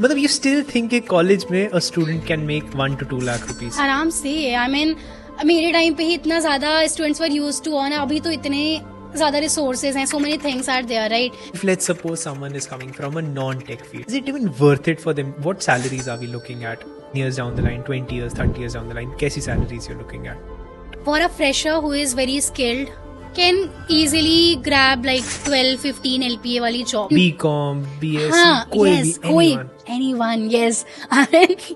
मतलब you still think कि college में a student can make 1 to 2 lakh rupees? आराम से। आई मीन मेरे टाइम पे ही इतना ज्यादा students were used to earn, अभी तो इतने ज्यादा रिसोर्सेज हैं, so many things are there, right? If let's suppose someone is coming from a non-tech field, is it even worth it for them? What salaries are we looking at? Years down the line, 20 years, 30 years down the line, कैसी salaries you're looking at? For a fresher who is very skilled can easily grab like 12-15 LPA वाली job. BCom, BSc, हाँ, कोई yes, भी, कोई, anyone. anyone, yes.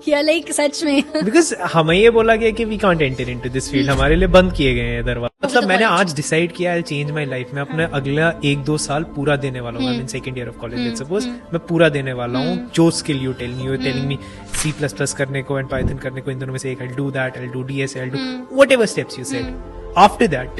या like सच में. Because हमें ये बोला गया कि we can't enter into this field, हमारे लिए बंद किए गए हैं दरवाजे। मतलब मैंने आज डिसाइड किया I'll change my life, मैं अपने अगला 1-2 साल पूरा देने वाला हूँ। I'm in second year of college, let's suppose मैं पूरा देने वाला हूँ। जो skill you telling me C++ करने को and Python करने को, इन दोनों में से एक I'll do that, I'll do DS, I'll do whatever steps you said. After that,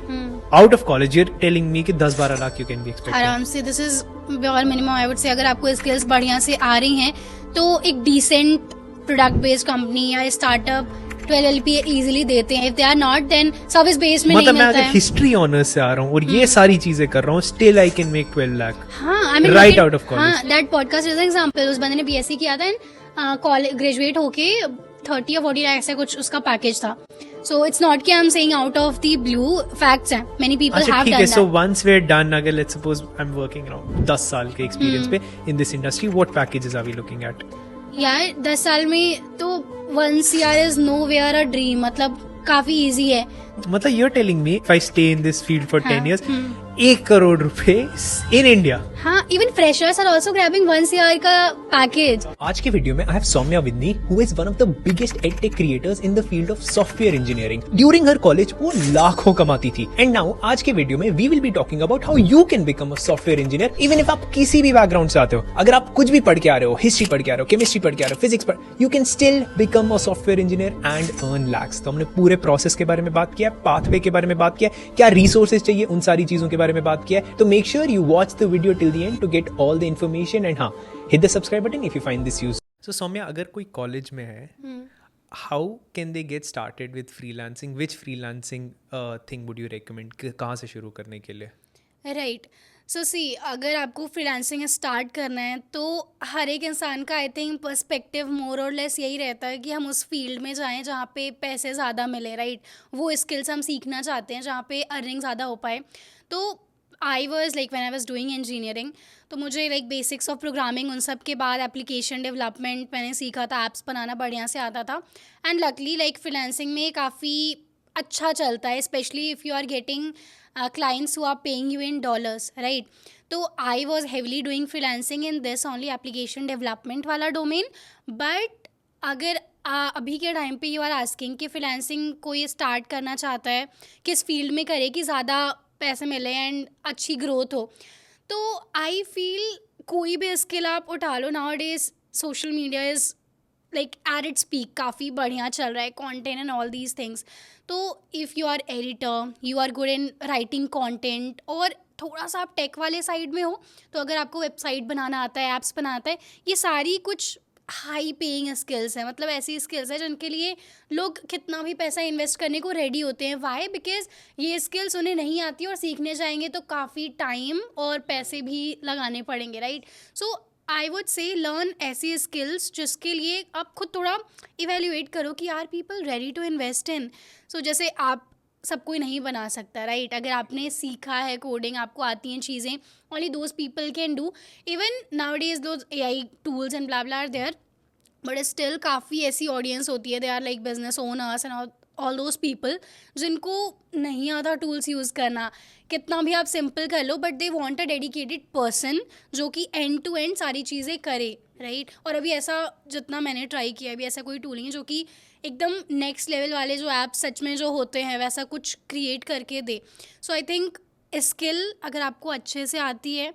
out of college, you're telling me कि 10-12 lakh you can be expecting. आराम से, दिस इज और मिनिमम आई वुड से। अगर आपको स्किल्स बढ़िया से आ रही हैं तो एक डिसेंट प्रोडक्ट बेस्ड कंपनी या स्टार्टअप 12 LPA इजीली देते हैं। If they are not, then service based में मतलब नहीं मैं मिलता अगर है। हिस्ट्री ऑनर्स से आ रहा हूँ और ये सारी चीजें कर रहा हूँ, still I can make 12 lakh. हाँ, I mean Right out of college. हाँ, that podcast is an example. उस बंदे ने BSc किया था एंड कॉलेज ग्रेजुएट होके 30 या 40 लाख ऐसा कुछ उसका पैकेज था। सो इट्स नॉट कि I am saying out of the blue, facts हैं, मेनी पीपल अच्छा हैव ठीक डन है, that. So once we are done, अगर let's suppose I am working around 10 साल के एक्सपीरियंस पे in this industry, what packages are we looking at? यार 10 साल में तो 1 CR is nowhere a dream, मतलब काफी इजी है। मतलब you are telling me if I stay in this field for 10 हाँ, years, 1 करोड़ रुपए इन इंडिया। हाँ, even freshers are also grabbing 1 CR का पैकेज। आज के वीडियो में I have Soumya with me, who is one of the biggest edtech creators in the field of software engineering. During her college वो लाखों कमाती थी, and now आज के वीडियो में we will be talking about how you can become a software engineer even if आप किसी भी बैकग्राउंड से आते हो। अगर आप कुछ भी पढ़ के आ रहे हो, हिस्ट्री पढ़ के आ रहे हो, केमिस्ट्री पढ़ के आ रहे हो, फिजिक्स पढ़, you can still become a software engineer and earn lakhs. तो हमने पूरे प्रोसेस के बारे में बात किया, पाथवे के बारे में बात किया, क्या रिसोर्सेज चाहिए, उन सारी चीजों के बारे में बात किया। तो make sure you watch the video till the end to get all the information, and हाँ, hit the subscribe button if you find this use. सो सौम्या, अगर कोई कॉलेज में है, how can they get started with freelancing? Which freelancing thing would you recommend? कहाँ से शुरू करने के लिए? राइट, सो सी, अगर आपको फ्रीलांसिंग स्टार्ट करना है तो हर एक इंसान का आई थिंक पर्सपेक्टिव मोर और लेस यही रहता है कि हम उस फील्ड में जाएं जहाँ पे पैसे ज़्यादा मिले, राइट? वो स्किल्स हम सीखना चाहते हैं जहाँ पे अर्निंग ज़्यादा हो पाए। तो I was like when I was doing engineering, तो मुझे लाइक बेसिक्स ऑफ प्रोग्रामिंग, उन सब के बाद एप्लीकेशन डेवलपमेंट मैंने सीखा था, ऐप्स बनाना बढ़िया से आता था। एंड लकली लाइक फ्रीलांसिंग में काफ़ी अच्छा चलता है, specially if you are getting clients who are paying you in dollars, right? तो I was heavily doing freelancing in this only application development वाला domain, but अगर अभी के टाइम पे यू आर आस्किंग कि फ्रीलांसिंग कोई स्टार्ट करना चाहता है, किस फील्ड में करे कि ज़्यादा पैसे मिले एंड अच्छी ग्रोथ हो, तो आई फील कोई भी स्किल आप उठा लो। Nowadays social media is like at its peak, काफ़ी बढ़िया चल रहा है content and all these things. तो if you are editor, you are good in writing content, और थोड़ा सा आप टेक वाले साइड में हो, तो अगर आपको वेबसाइट बनाना आता है, ऐप्स बनाना आता है, ये सारी कुछ हाई पेइंग स्किल्स हैं। मतलब ऐसी स्किल्स हैं जिनके लिए लोग कितना भी पैसा इन्वेस्ट करने को रेडी होते हैं। वाई? बिकॉज ये स्किल्स उन्हें नहीं आती और सीखने जाएंगे तो काफ़ी टाइम और पैसे भी लगाने पड़ेंगे, right? So I would say learn ऐसी स्किल्स जिसके लिए आप खुद थोड़ा इवेल्यूएट करो कि are people ready to invest in. सो जैसे आप सब कोई नहीं बना सकता, राइट? अगर आपने सीखा है कोडिंग, आपको आती हैं चीज़ें, only those people can do. Even nowadays those AI tools and blah blah are there, but still काफ़ी ऐसी ऑडियंस होती है, they are like business owners and all those people जिनको नहीं आता टूल्स यूज़ करना। कितना भी आप सिंपल कर लो, but they want a dedicated person जो कि एंड टू एंड सारी चीज़ें करे, राइट? और अभी ऐसा जितना मैंने ट्राई किया, अभी ऐसा कोई टूल नहीं है जो कि एकदम नेक्स्ट लेवल वाले जो ऐप्स सच में जो होते हैं वैसा कुछ क्रिएट करके दे। सो आई थिंक स्किल अगर आपको अच्छे से आती है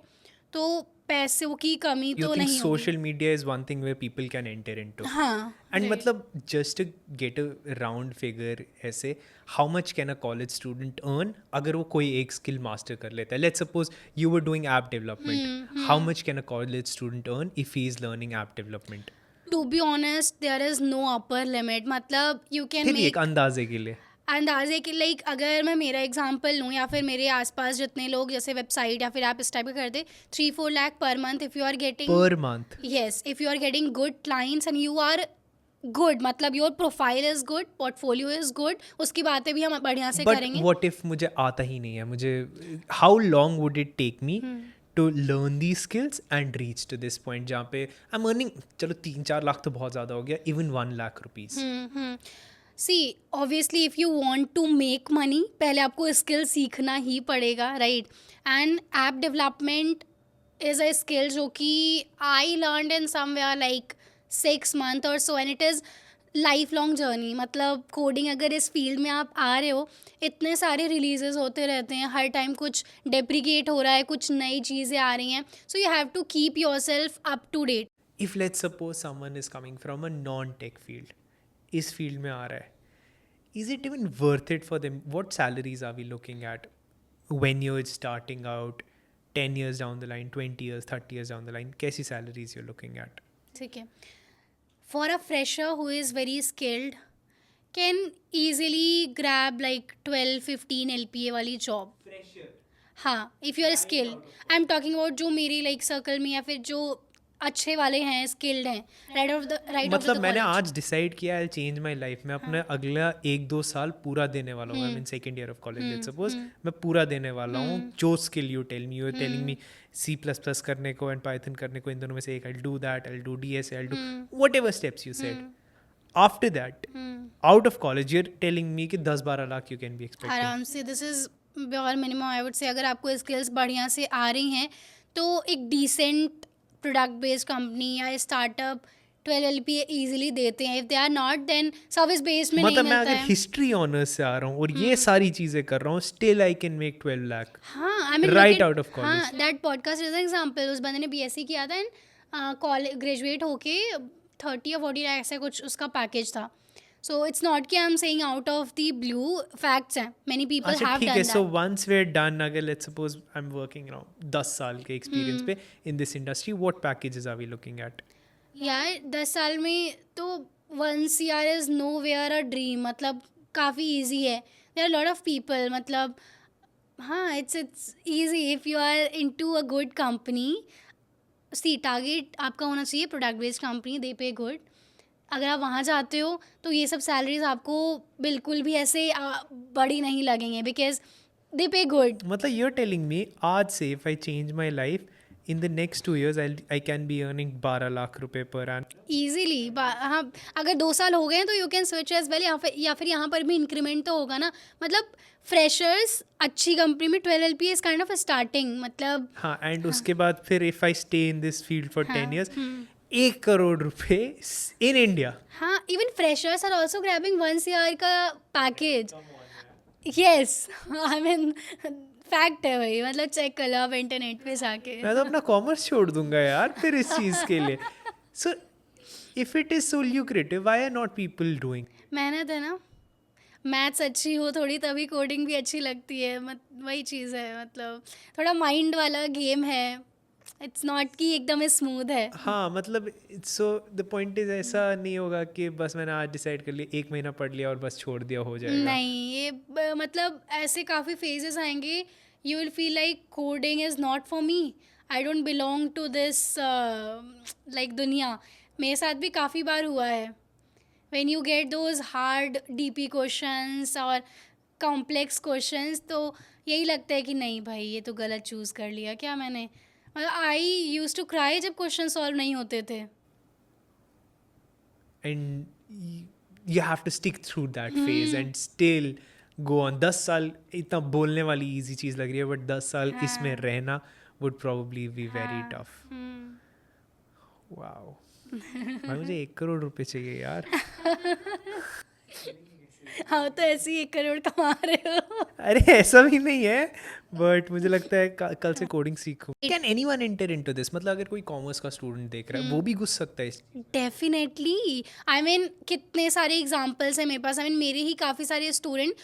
तो पैसों की कमी You तो think नहीं होगी। social media is one thing where people can enter into? हाँ, And right. मतलब just to get a round figure ऐसे, how much can a college student earn अगर वो कोई एक skill master कर लेता है? Let's suppose you were doing app development. How much can a college student earn if he is learning app development? To be honest, there is no upper limit. मतलब you can फिर make, एक अंदाजे के लिए अंदाजे कि like अगर मैं मेरा एग्जांपल लूँ या फिर मेरे आसपास जितने लोग जैसे वेबसाइट या फिर आप इस टाइप का करते 3-4 lakh per month if you are getting per month? yes if you are getting good clients and you are good मतलब your profile is good portfolio is good उसकी बातें भी हम बढ़िया से बट करेंगे. व्हाट इफ मुझे आता ही नहीं है, मुझे how long would it take me to learn the skills and reach to this point जहाँ पे आई एम अर्निंग, चलो 3-4 लाख तो बहुत ज़्यादा हो गया, even 1 lakh rupees. See obviously if you want to make money पहले आपको स्किल सीखना ही पड़ेगा right. And app development is a skill जो कि I learned in somewhere like 6 month और so and it is life long journey. मतलब coding अगर इस फील्ड में आप आ रहे हो इतने सारे रिलीजेस होते रहते हैं, हर टाइम कुछ डेप्रिकेट हो रहा है, कुछ नई चीज़ें आ रही हैं, so you have to keep yourself up to date. If let's suppose someone is coming from a non tech field, इस फील्ड में आ रहा है, is it even worth it for them? What salaries are we looking at when you are starting out 10 years down the line, 20 years, 30 years down the line? कैसी salaries you looking at? ठीक है. For a fresher who is very skilled can easily grab like 12-15 LPA वाली job. हाँ if you are skilled, I am talking about जो मेरी like circle में या फिर जो अच्छे वाले हैं, स्किल्ड हैं, राइट. मतलब मैंने आज डिसाइड किया आई चेंज माई लाइफ. मैं अपने अगला 1-2 साल पूरा देने वाला हूँ. I mean second year of college, let's suppose मैं पूरा देने वाला हूँ. जो skill you tell me, you are telling me C++ करने को एंड पाइथन करने को, इन दोनों में से एक, I do that, I do DSA, I do whatever steps you said. After that, out of college, you're telling me कि 10-12 lakh you can be expecting. आराम से this is pure minimum I would से. अगर आपको स्किल्स बढ़िया से आ रही हैं तो एक डिसेंट प्रोडक्ट बेस्ड कंपनी या स्टार्टअप 12 LPA ईजिली देते हैं. If they are not then service based में नहीं मतलब मैं मिलता अगर है. हिस्ट्री ऑनर्स से आ रहा हूँ और ये सारी चीजें कर रहा हूँ, still I can make 12 lakh हाँ I mean right out of college. हाँ दैट पॉडकास्ट इज एग्जांपल. उस बंदे ने BSc किया था एंड कॉलेज ग्रेजुएट होके 30 या 40 लाख ऐसा कुछ उसका पैकेज था. सो इट्स नॉट कि I am saying out of the blue, facts हैं. मेनी पीपल अच्छा हैव ठीक डन है. That. So once we are done, अगर let's suppose I am working around 10 साल के एक्सपीरियंस पे in this industry, what packages are we looking at? यार 10 साल में तो 1 CR is nowhere a dream. मतलब काफ़ी ईजी है. There are lot of people. मतलब हाँ it's easy if you are into a good company. See target आपका होना चाहिए प्रोडक्ट बेस्ड कंपनी, दे पे गुड. अगर आप वहाँ जाते हो तो ये सब सैलरीज आपको बिल्कुल भी ऐसे बड़ी नहीं लगेंगे बिकॉज दे पे गुड. मतलब you're telling me आज से if I change my life in the next 2 years I can be earning 12 lakh रुपए per annum? ईजीली. हाँ अगर 2 साल हो गए हैं तो you can switch as well. या फिर यहाँ पर भी इंक्रीमेंट तो होगा ना. मतलब फ्रेशर्स अच्छी कंपनी में 12 LPA is kind of starting. मतलब हाँ एंड उसके बाद फिर if I stay in this field for 10 years, 1 crore रुपए in India. हाँ even freshers are also grabbing 1 CR का package. Yes I mean fact है भाई. मतलब चेक कर लो आप इंटरनेट पे जाके. मैं तो अपना कॉमर्स छोड़ दूंगा यार फिर इस चीज़ के लिए. So if it is so lucrative, why are not people doing? मेहनत है ना. मैथ्स अच्छी हो थोड़ी तभी कोडिंग भी अच्छी लगती है. वही चीज़ है. मतलब थोड़ा माइंड वाला गेम है. इट्स नॉट कि एकदम स्मूथ है. हाँ मतलब सो द पॉइंट इज ऐसा नहीं होगा कि बस मैंने आज डिसाइड कर लिया, 1 महीना पढ़ लिया और बस छोड़ दिया, हो जाएगा. नहीं ये मतलब ऐसे काफ़ी फेजेस आएंगे. You will feel like coding is not for me. I don't belong to this like दुनिया. मेरे साथ भी काफ़ी बार हुआ है. When you get those hard DP questions और कॉम्प्लेक्स क्वेश्चंस तो यही लगता है कि नहीं भाई ये तो गलत चूज़ कर लिया क्या मैंने. मतलब आई यूज टू क्राई जब क्वेश्चन सॉल्व नहीं होते थे. And you have to stick through that phase and still go on. 10 साल इतना बोलने वाली इजी चीज़ लग रही है, बट 10 साल इसमें रहना would probably be very tough. Wow भाई मुझे 1 करोड़ रुपए चाहिए यार. हाँ तो ऐसे ही 1 करोड़ कमा रहे हो. अरे ऐसा भी नहीं है, बट मुझे लगता है कल से कोडिंग सीखूं. Can anyone enter into this? मतलब अगर कोई कॉमर्स का स्टूडेंट देख रहा है वो भी घुस सकता है डेफिनेटली. आई मीन कितने सारे एग्जाम्पल्स हैं मेरे पास. आई मीन मेरे ही काफ़ी सारे student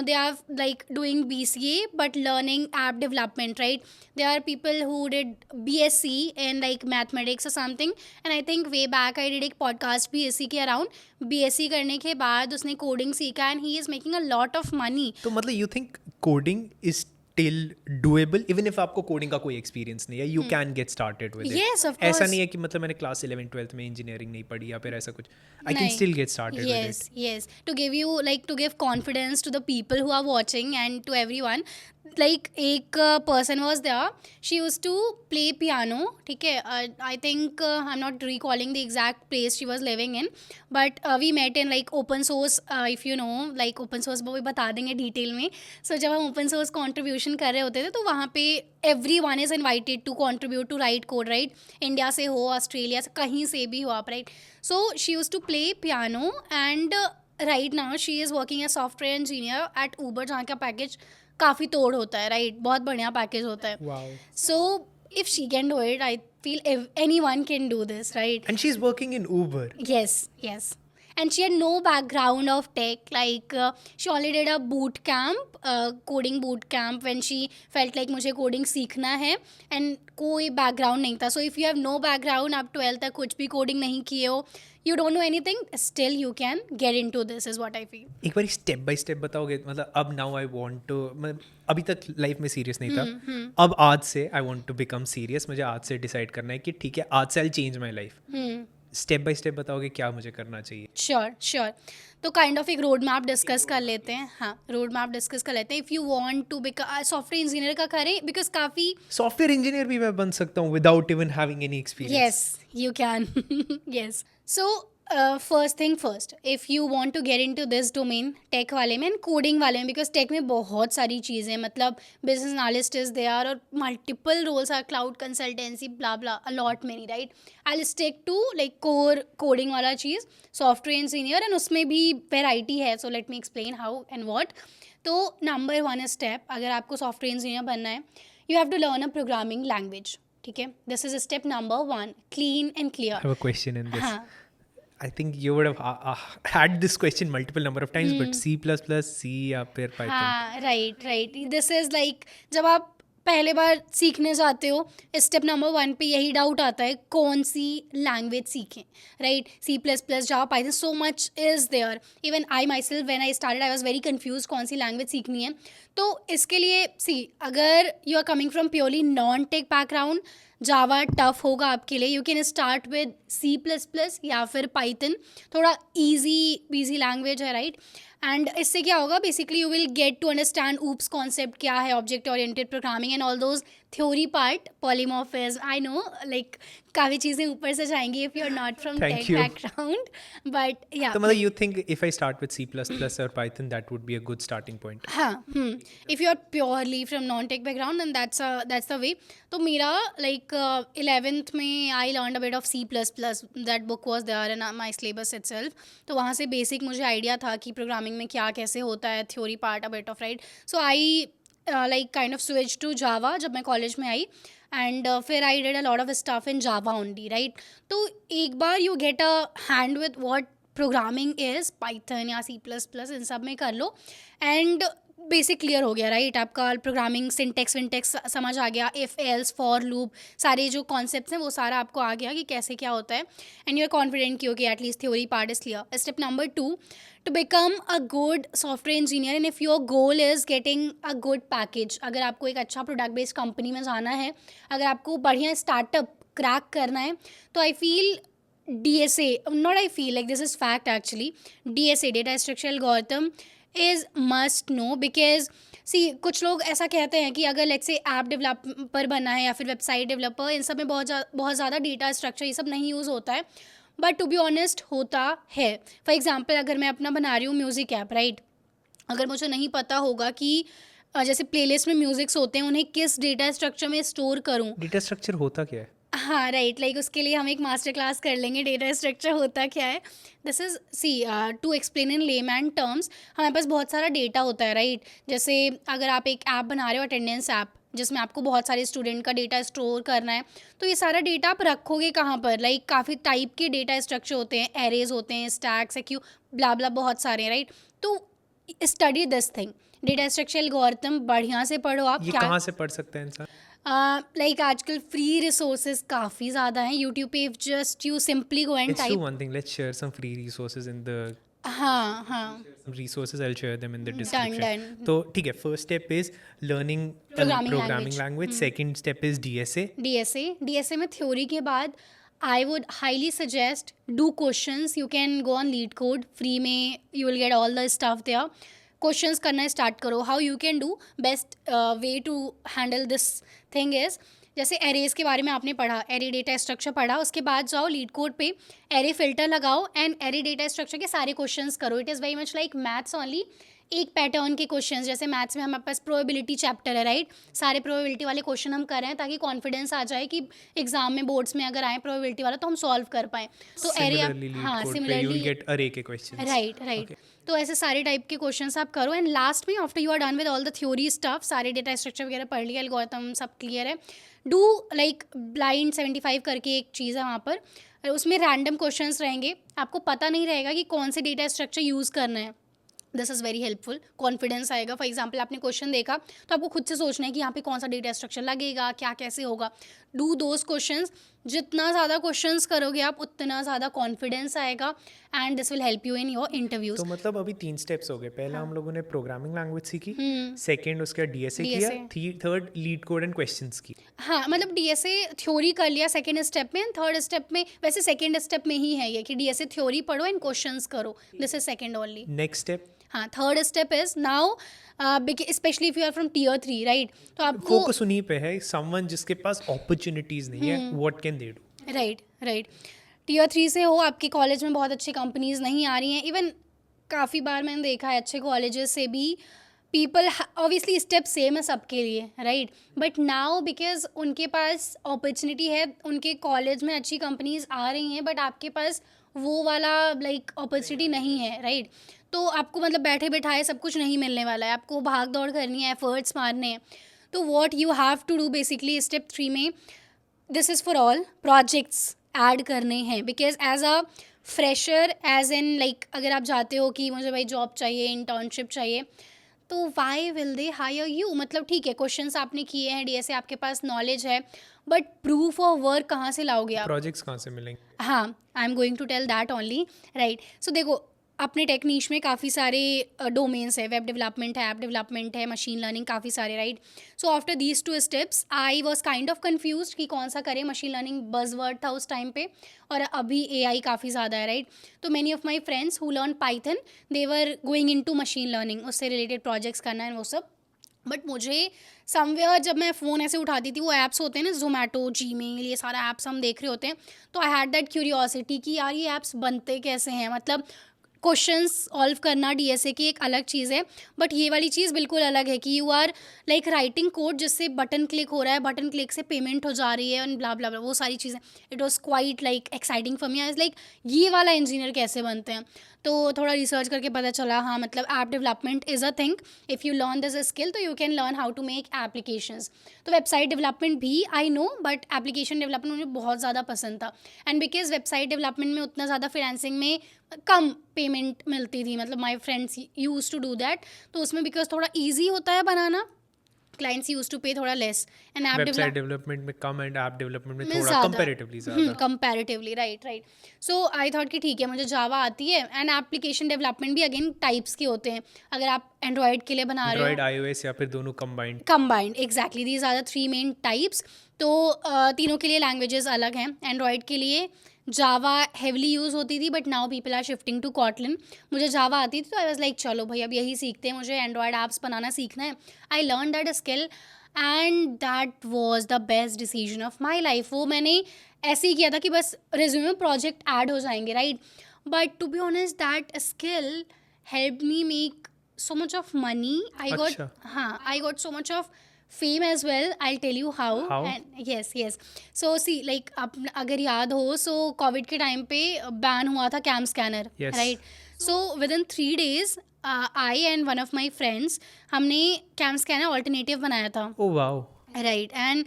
they are like doing BCA but learning app development, right. They are people who did BSc in like mathematics और something, and I think way back I did एक podcast BSc के around. BSc करने के बाद उसने coding सीखा and he is making a lot of money. तो मतलब you think coding is still doable even if आपको कोडिंग का कोई एक्सपीरियंस नहीं है, you can gate started with it. Yes, of ऐसा course. नहीं है कि मतलब मैंने क्लास 11 12th में इंजीनियरिंग नहीं पढ़ी या फिर ऐसा कुछ. आई कैन नहीं. Still get started with Yes, it. yes. To give you like to give confidence to the people who are watching and to everyone. Like एक person was there. She used to play piano. ठीक है. I think I'm not recalling the exact place she was living in, but we met in like open source. If you know, like open source वो भी बता देंगे detail में. So जब हम open source contribution कर रहे होते थे तो वहाँ पे everyone is invited to contribute to write code, right? India से हो, ऑस्ट्रेलिया से, कहीं से भी हो आप, right? So she used to play piano and right now she is working as software engineer at Uber, जहाँ का पैकेज काफ़ी तोड़ होता है, राइट. बहुत बढ़िया पैकेज होता है. Wow. So if she can do it, I feel anyone can do this, right. And she's working in Uber. Yes, yes. And she had no background of tech. Like she only did a boot camp, coding boot camp when she felt like मुझे coding सीखना है, and कोई background नहीं था. So if you have no background, आप 12 तक कुछ भी coding नहीं किए हो, you don't know anything, still you can get into this is what I feel. एक बार स्टेप बाय स्टेप बताओगे? मतलब अब नाउ आई वांट टू, अभी तक लाइफ में सीरियस नहीं था, अब आज से I want to become serious. मुझे आज से डिसाइड करना है कि ठीक है आज से I change my life. Step by step बताओगे क्या मुझे करना चाहिए? Sure sure. तो काइंड ऑफ एक रोड मैप डिस्कस कर लेते हैं. हाँ, रोड मैप डिस्कस कर लेते हैं. If you want to become software engineer का करें, बिकॉज काफ़ी. सॉफ्टवेयर इंजीनियर भी मैं बन सकता हूँ without even having any experience. Yes, you can. Yes. So, first thing first, if you want to get into this domain, tech वाले में and coding वाले में, because tech में बहुत सारी चीज़ें हैं. मतलब business analyst is there और multiple roles are cloud consultancy, blah blah, a lot many, right? I'll stick to like core coding वाला चीज़, software engineer, and उसमें भी variety है. So let me explain how and what. तो number one step, अगर आपको software engineer बनना है, you have to learn a programming language. ठीक है. This is step number one, clean and clear. I have a question in this. हाँ. I think you would have had this question multiple number of times, but C++, C या फिर Python. हाँ, right right. This is like जब आप पहले बार सीखने जाते हो, स्टेप नंबर 1 पे यही डाउट आता है कौन सी लैंग्वेज सीखें, right. C++, Java, Python, so much is there. Even I myself when I started I was very confuse कौन सी लैंग्वेज सीखनी है. तो इसके लिए अगर you are coming from purely non tech background, Java tough होगा आपके लिए. You can start with C++ या फिर पाइथन. थोड़ा ईजी लैंग्वेज है, राइट. एंड इससे क्या होगा, basically you will get to understand oops concept क्या है, object oriented programming and all those theory part, polymorphism. I know like काफ़ी चीज़ें ऊपर से जाएंगी if you are not from Thank tech you. Background, but yeah. तो मतलब you think if I start with C++ or Python that would be a good starting point? हाँ. If you are purely from non tech background and that's the way. तो मेरा like 11th में I learn a bit of C++. That book was there in my syllabus itself. तो वहाँ से basic मुझे idea था कि प्रोग्रामिंग में क्या कैसे होता है, theory part a bit of, right. So I like kind of switch to Java जब मैं कॉलेज में आई, एंड फिर I did a lot of stuff in Java only, right. तो एक बार you get a hand with what programming is, Python या C++, इन सब में कर लो एंड बेसिक क्लियर हो गया, राइट. आपका प्रोग्रामिंग सिंटेक्स विंटेक्स समझ आ गया, इफ़ एल्स फॉर लूप, सारे जो कॉन्सेप्ट्स हैं वो सारा आपको आ गया कि कैसे क्या होता है, एंड यू आर कॉन्फिडेंट कि okay at least theory part is clear. Step number 2, to become a good software engineer and if your goal is getting a good package. अगर आपको एक अच्छा प्रोडक्ट बेस्ड कंपनी में जाना है, अगर आपको बढ़िया स्टार्टअप क्रैक करना है, तो I feel DSA, not I feel like this is fact actually, DSA, data structure algorithm is must know. because see कुछ लोग ऐसा कहते हैं कि अगर लेट्स से ऐप डेवलपर बनना है या फिर वेबसाइट डेवलपर, इन सब में बहुत ज़्यादा डेटा स्ट्रक्चर ये सब नहीं यूज़ होता है, बट टू बी ऑनेस्ट होता है. फॉर एग्जांपल अगर मैं अपना बना रही हूँ म्यूज़िक ऐप, राइट. अगर मुझे नहीं पता होगा कि जैसे प्लेलिस्ट में म्यूज़िक्स होते हैं उन्हें किस डेटा स्ट्रक्चर में स्टोर करूँ. डेटा स्ट्रक्चर होता क्या है? हाँ राइट, लाइक उसके लिए हम एक मास्टर क्लास कर लेंगे डेटा स्ट्रक्चर होता क्या है। This is see to explain in layman terms, हमारे पास बहुत सारा डेटा होता है राइट। जैसे अगर आप एक ऐप बना रहे हो, अटेंडेंस ऐप, जिसमें आपको बहुत सारे स्टूडेंट का डेटा स्टोर करना है, तो ये सारा डेटा आप रखोगे कहाँ पर? लाइक काफ़ी टाइप के डेटा स्ट्रक्चर होते हैं, एरेज होते हैं, स्टैक्स, एक्यू, ब्ला ब्ला, बहुत सारे हैं राइट। तो study this thing, data structure algorithm बढ़िया से पढ़ो आप। ये क्या कहाँ से पढ़ सकते हैं इंसान? लाइक आजकल फ्री रिसोर्सेज काफ़ी ज़्यादा हैं यूट्यूब पे, just you simply go and Let's do type. one thing. Let's share some free resources in the हाँ हाँ, some resources. I'll share them in the done description. Done. तो ठीक है, first step is learning a Programming programming language. language. Second step is DSA. DSA में theory के बाद I would highly suggest do questions. You can go on LeetCode, free में you will get all the stuff there. Questions करना start करो। How you can do best way to handle this thing is, जैसे arrays के बारे में आपने पढ़ा, array data structure पढ़ा, उसके बाद जाओ लीड कोड पे, एरे फिल्टर लगाओ एंड एरे डेटा स्ट्रक्चर के सारे क्वेश्चंस करो। It is very much like maths only, एक पैटर्न के क्वेश्चंस। जैसे मैथ्स में हमारे पास प्रोबेबिलिटी चैप्टर है राइट, सारे प्रोबेबिलिटी वाले क्वेश्चन हम कर रहे हैं ताकि कॉन्फिडेंस आ जाए कि एग्जाम में, बोर्ड्स में अगर आए प्रोबेबिलिटी वाला तो हम सॉल्व कर पाएँ। तो एरे, Similarly, lead हाँ code पे सिमिलरली, you'll get array के questions. Right right. तो ऐसे सारे टाइप के क्वेश्चंस आप करो एंड लास्ट में after you are done with all the theory stuff, सारे डेटा स्ट्रक्चर वगैरह पढ़ लिया, एल्गोरिथम सब क्लियर है, डू लाइक ब्लाइंड 75 करके एक चीज़ है वहाँ पर, उसमें रैंडम क्वेश्चंस रहेंगे, आपको पता नहीं रहेगा कि कौन से डेटा स्ट्रक्चर यूज़ करना है। This is very helpful, confidence आएगा। फॉर एग्जाम्पल आपने क्वेश्चन देखा तो आपको खुद से सोचना है कि यहाँ पे कौन सा डेटा स्ट्रक्चर लगेगा, क्या कैसे होगा। डू दोज क्वेश्चंस, जितना ज़्यादा क्वेश्चंस करोगे आप उतना ज़्यादा कॉन्फिडेंस आएगा and this will help you in your interviews. तो मतलब अभी 3 steps हो गए। पहला हम लोगों ने प्रोग्रामिंग लैंग्वेज सीखी, सेकंड उसके बाद DSA किया, third LeetCode and questions की। हाँ मतलब डीएसए थ्योरी कर लिया सेकेंड स्टेप में, थर्ड स्टेप में, वैसे सेकेंड स्टेप में ही है ये कि डीएसए थ्योरी पढ़ो एंड क्वेश्चंस करो, this is second only. Next step, हाँ third step is now, specially if you are from tier 3 right, तो आपको फोकस उन्हीं पे है। समवन जिसके पास अपॉर्चुनिटीज नहीं है, what can they do? Right right, tier 3 से हो, आपके कॉलेज में बहुत अच्छी कंपनीज नहीं आ रही हैं, इवन काफ़ी बार मैंने देखा है अच्छे कॉलेजेस से भी पीपल, ऑब्वियसली स्टेप सेम है सबके लिए राइट, बट नाउ बिकॉज उनके पास अपॉर्चुनिटी है, उनके कॉलेज में अच्छी कंपनीज आ रही हैं, बट आपके पास वो वाला लाइक अपॉर्चुनिटी नहीं है राइट। तो आपको मतलब बैठे बैठाए सब कुछ नहीं मिलने वाला है, आपको भाग दौड़ करनी है, एफर्ट्स मारने हैं। तो what you have to do basically step 3 में, this is for all, projects add करने हैं। Because as a fresher, as in like अगर आप जाते हो कि मुझे भाई जॉब चाहिए, इंटर्नशिप चाहिए, तो why will they hire you? मतलब ठीक है क्वेश्चंस आपने किए हैं, डीएसए आपके पास नॉलेज है, बट प्रूफ ऑफ वर्क कहाँ से लाओगे आप? प्रोजेक्ट्स कहाँ से मिलेंगे? हाँ, I am going to tell that only right. So देखो, अपने टेक्नीश में काफ़ी सारे डोमेन्स है, वेब डेवलपमेंट है, ऐप डेवलपमेंट है, मशीन लर्निंग, काफ़ी सारे right. So after these 2 steps I was kind of confuse कि कौन सा करें। मशीन लर्निंग बज़वर्ड था उस टाइम पे, और अभी एआई काफ़ी ज़्यादा है राइट। तो many of my friends who learn Python, they were going in to machine learning, उससे रिलेटेड प्रोजेक्ट्स करना है वो सब। बट मुझे समवेयर जब मैं फ़ोन ऐसे उठाती थी, वो ऐप्स होते हैं ना, जोमेटो, जीमेल, ये सारा ऐप्स हम देख रहे होते हैं, तो आई हैड दैट क्यूरियोसिटी कि यार ये ऐप्स बनते कैसे हैं। मतलब क्वेश्चंस सॉल्व करना डीएसए की एक अलग चीज़ है, बट ये वाली चीज़ बिल्कुल अलग है कि you are like writing code जिससे बटन क्लिक हो रहा है, बटन क्लिक से पेमेंट हो जा रही है एंड ब्ला ब्ला ब्ला, वो सारी चीज़ें। It was quite like exciting for me. I was like ये वाला इंजीनियर कैसे बनते हैं? तो थोड़ा रिसर्च करके पता चला, हाँ मतलब app development is a thing. If you learn this skill तो you can learn how to make applications. तो वेबसाइट डेवलपमेंट भी I know, but application development मुझे बहुत ज़्यादा पसंद था। एंड बिकॉज वेबसाइट डेवलपमेंट में उतना ज़्यादा फ्रीलांसिंग में कम पेमेंट मिलती थी, मतलब my friends used to do that, तो उसमें बिकॉज थोड़ा ईजी होता है बनाना, क्लाइंट्स यूज टू पे थोड़ा less. And app website development में कम एंड ऐप डेवलपमेंट में थोड़ा कंपैरेटिवली ज़्यादा। Comparatively right right. So I thought कि ठीक है, मुझे जावा आती है, एंड एप्लीकेशन डेवलपमेंट भी अगेन टाइप्स के होते हैं। अगर आप एंड्रॉयड के लिए बना रहे हो, एंड्रॉयड, iOS या फिर दोनों combined exactly, these are the 3 main types. तो तीनों के लिए लैंग्वेजेस अलग हैं। एंड्रॉयड के लिए जावा हैवली यूज़ होती थी, but now people are shifting to Kotlin. मुझे जावा आती थी तो आई वाज लाइक चलो भाई अब यही सीखते हैं, मुझे एंड्रॉयड ऐप्स बनाना सीखना है। I learn that skill and that was the best decision of my life. वो मैंने ऐसे ही किया था कि बस रिज्यूमे में प्रोजेक्ट ऐड हो जाएंगे right, but to be honest that skill help me make so much of money. I got अच्छा। हाँ, I got so much of fame as well, I tell you how. How? And yes yes. So see like आप अगर याद हो, so covid के time पे ban हुआ था CamScanner, Yes. Right. So within 3 days I and one of my friends, हमने CamScanner alternative बनाया था. Oh wow. Right. And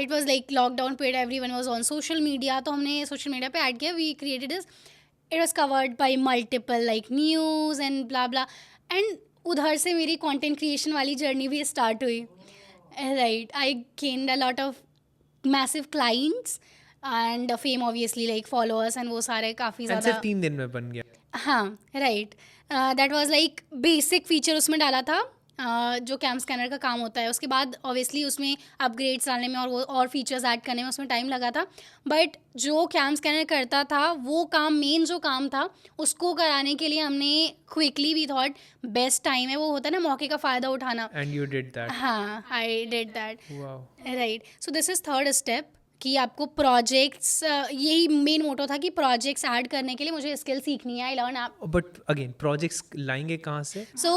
it was like lockdown period, every one was on social media, तो हमने social media पे add किया. We created this, it was covered by multiple like news and blah bla. And उधर से मेरी content creation वाली journey भी start हुई. Right. I gained a lot of massive clients and fame obviously, like followers and वो सारे काफ़ी And ज़्यादा. सिर्फ 3 दिन में बन गया. हाँ, right. That was like basic feature उसमें डाला था, जो कैम स्कैनर का काम होता है. उसके बाद ऑब्वियसली उसमें अपग्रेड्स डालने में और वो और फीचर्स ऐड करने में उसमें टाइम लगा था. बट जो कैम स्कैनर करता था वो काम, मेन जो काम था उसको कराने के लिए हमने quickly we thought best time है, वो होता है ना मौके का फ़ायदा उठाना. And you did that. हाँ, I did that. Wow. Right. So this is third step कि आपको प्रोजेक्ट्स, यही मेन मोटो था कि प्रोजेक्ट्स ऐड करने के लिए मुझे स्किल सीखनी है. आई लर्न आप. But again, projects लाएंगे कहाँ से? सो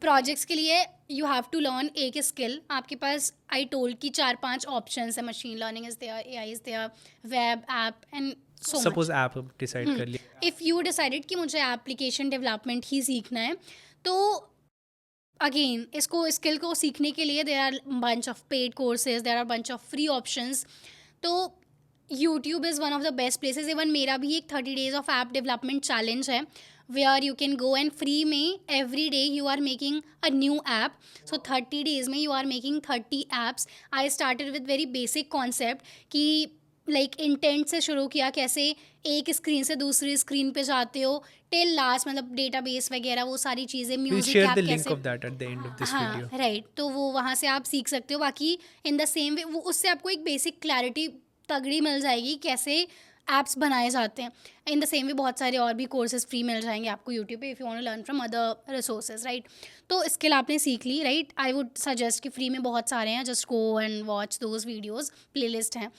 प्रोजेक्ट्स के लिए यू हैव टू लर्न एक स्किल. आपके पास आई टोल्ड की 4-5 ऑप्शंस है. Machine learning is there, AI is there, web app and so much. Suppose app decide कर लिया. इफ़ यू डिसाइडेड कि मुझे एप्लीकेशन डेवलपमेंट ही सीखना है, तो अगेन इसको स्किल को सीखने के लिए there are bunch of paid courses, there are bunch of free options. तो YouTube is one of the best places. Even मेरा भी एक 30 days of app development challenge है, where you can go and free में every day you are making a new app. So 30 days में you are making 30 apps. I started with very basic concept कि like intent से शुरू किया, कैसे एक screen से दूसरी स्क्रीन पे जाते हो टिल लास्ट, मतलब डेटाबेस वगैरह वो सारी चीज़ें, We'll music share app the link कैसे. of that at the end of this हाँ, video. राइट. तो वो वहाँ से आप सीख सकते हो. बाकी इन द सेम वे वो उससे आपको एक बेसिक क्लैरिटी तगड़ी मिल जाएगी कैसे ऐप्स बनाए जाते हैं. इन द सेम वे बहुत सारे और भी कोर्सेज फ्री मिल जाएंगे आपको यूट्यूब पे, if you want to learn from other resources, right. तो स्किल आपने सीख ली, राइट. आई वुड सजेस्ट कि फ्री में बहुत सारे हैं, just go and watch those videos, playlist हैं.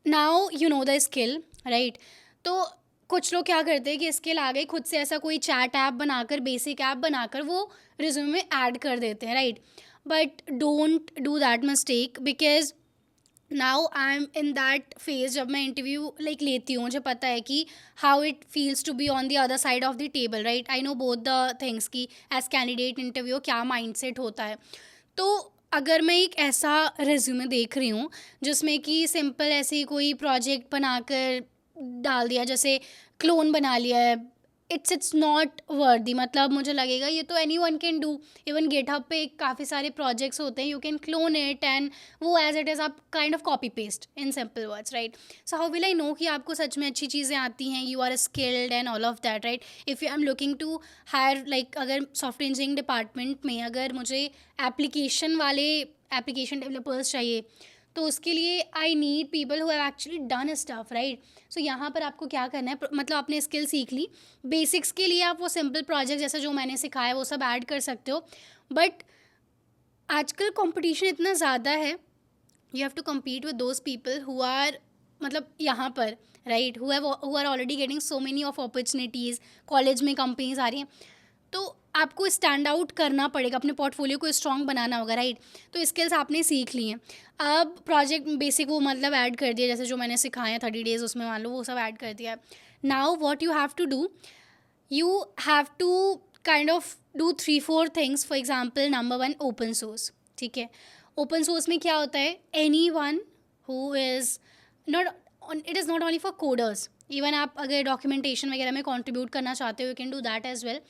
Now you know the skill, right. तो कुछ लोग क्या करते हैं कि स्किल आ गई, खुद से ऐसा कोई चैट ऐप बनाकर, बेसिक ऐप बनाकर वो रिज्यूमे में ऐड कर देते हैं, right. But don't do that mistake, because now I am in that phase. जब मैं इंटरव्यू लाइक लेती हूँ, मुझे पता है कि how it feels to be on the other side of the table, right. I know both the things कि as candidate interview क्या माइंडसेट होता है. तो अगर मैं एक ऐसा रिज्यूमे देख रही हूँ जिसमें कि सिंपल ऐसे ही कोई प्रोजेक्ट बनाकर डाल दिया, जैसे क्लोन बना लिया है, इट्स नॉट वर्दी. मतलब मुझे लगेगा ये तो any one can do. Even GitHub पे काफ़ी सारे प्रोजेक्ट्स होते हैं, you can clone it and वो एज इट इज़ आप kind of copy paste in simple words, right. So how will I know कि आपको सच में अच्छी चीज़ें आती हैं, you are skilled and all of that, right. If you am looking to hire, like अगर सॉफ्टवेयर इंजीनियरिंग डिपार्टमेंट में अगर मुझे एप्लीकेशन वाले एप्लीकेशन डेवलपर्स चाहिए, तो उसके लिए I need people who have actually done stuff, right. So यहाँ पर आपको क्या करना है, मतलब आपने स्किल सीख ली. बेसिक्स के लिए आप वो सिंपल प्रोजेक्ट जैसे जो मैंने सिखाया वो सब ऐड कर सकते हो. बट आजकल कंपटीशन इतना ज़्यादा है, you have to compete with those people who are, मतलब यहाँ पर, right, who are already getting so many of opportunities. College में कंपनीज आ रही हैं, तो आपको स्टैंड आउट करना पड़ेगा, अपने पोर्टफोलियो को स्ट्रॉन्ग बनाना होगा, राइट. तो स्किल्स आपने सीख ली हैं. अब प्रोजेक्ट बेसिक वो मतलब ऐड कर दिया, जैसे जो मैंने सिखाया 30 days उसमें मान लो वो सब ऐड कर दिया. Now what you have to do, you have to kind of do 3-4 things. For example, number 1, open source. ठीक है, ओपन सोर्स में क्या होता है, any one who is not, it is not only for coders. Even आप अगर documentation वगैरह में कॉन्ट्रीब्यूट करना चाहते हो, you can do that as well.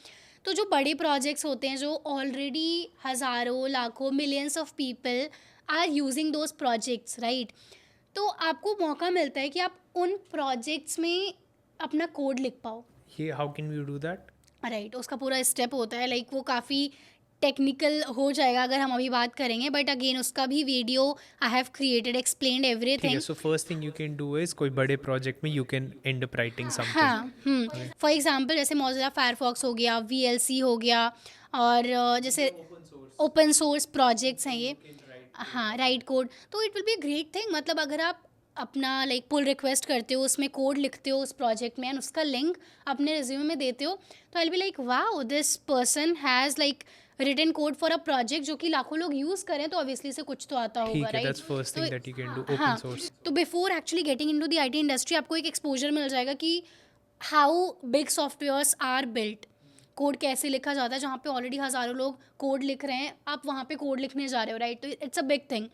तो जो बड़े प्रोजेक्ट्स होते हैं, जो ऑलरेडी हज़ारों, लाखों, millions of people are using those projects, right. तो आपको मौका मिलता है कि आप उन प्रोजेक्ट्स में अपना कोड लिख पाओ, how can we do that? Right. उसका पूरा स्टेप होता है, लाइक वो काफ़ी टेक्निकल हो जाएगा अगर हम अभी बात करेंगे, बट अगेन उसका भी video I have created, explained everything. So first thing you can do is कोई बड़े प्रोजेक्ट में you can and up writing something. हाँ, फॉर एग्जांपल जैसे मोज़िला फायरफॉक्स हो गया, VLC हो गया, और जैसे ओपन सोर्स प्रोजेक्ट्स हैं ये, हाँ, राइट कोड. तो it will be great thing. मतलब अगर आप अपना लाइक पुल रिक्वेस्ट करते हो, उसमें कोड लिखते हो उस प्रोजेक्ट में एंड उसका लिंक अपने रिज्यूमे में देते हो, तो I will be like wow this person has like written code for a project जो कि लाखों लोग यूज़ करें, तो ऑब्वियसली से कुछ तो आता होगा, ठीक है, right? That's first thing that you can do, हाँ, ओपन सोर्स। तो before actually getting into the IT industry आपको एक एक्सपोजर मिल जाएगा कि how big softwares are built, code कैसे लिखा जाता है, जहाँ पे ऑलरेडी हज़ारों लोग कोड लिख रहे हैं, आप वहाँ पे कोड लिखने जा रहे हो, राइट? तो इट्स अ बिग थिंग।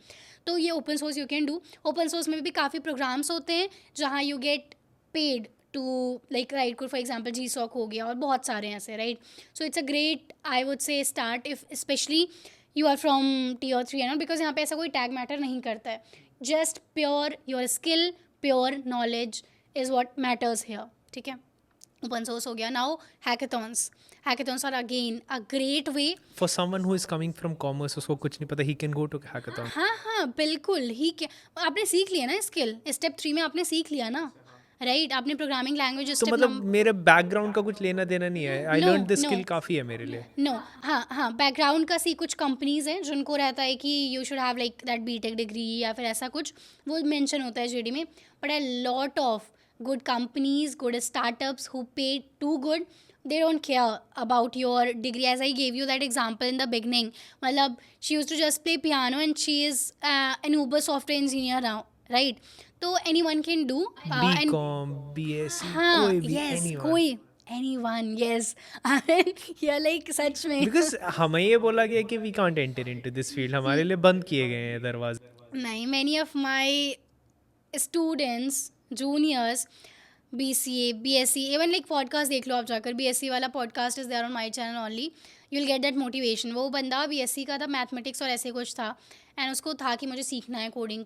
तो ये open source you can do. Open source में भी काफ़ी प्रोग्राम्स होते हैं जहाँ you get paid to like write code, for example GSOC हो गया और बहुत सारे ऐसे, राइट? So it's a great I would say start if specially you are from Tier 3 and because यहाँ पे ऐसा कोई टैग मैटर नहीं करता है, just pure your skill, pure knowledge is what matters hair, ठीक है? ओपन सोर्स हो गया। Now hackathons are again a great way. For someone who is coming from commerce, उसको कुछ नहीं पता, he can go to hackathon. हाँ बिल्कुल ही क्या, आपने सीख लिया ना स्किल, स्टेप 3 में आपने सीख लिया ना, राइट? आपने प्रोग्रामिंग लैंग्वेज तो स्टेप मतलब मेरे बैकग्राउंड का कुछ लेना देना नहीं है, आई No, learn this no. Skill काफ़ी है मेरे लिए। नो, हाँ बैकग्राउंड का सी कुछ कंपनीज हैं जिनको रहता है कि you should have like that BTech degree या फिर ऐसा कुछ, वो मेंशन होता है JD में, but a lot of good companies, good startups who pay too good, they don't care about your degree. As I gave you that example in the beginning, मतलब she used to just play piano and she is an Uber software engineer now, right? तो anyone can do and BCom, BSc, हाँ कोई भी, yes anyone. कोई anyone yes yeah like सच में because हमें ये बोला गया कि we can't enter into this field, हमारे लिए बंद किए गए हैं दरवाजे। नहीं, many of my students juniors BCA BSc even like podcast देख लो आप जाकर, BSc वाला podcast is there on my channel only, you'll get that motivation। वो बंदा BSc का था, मैथमेटिक्स और ऐसे कुछ था एंड उसको था कि मुझे सीखना है कोडिंग,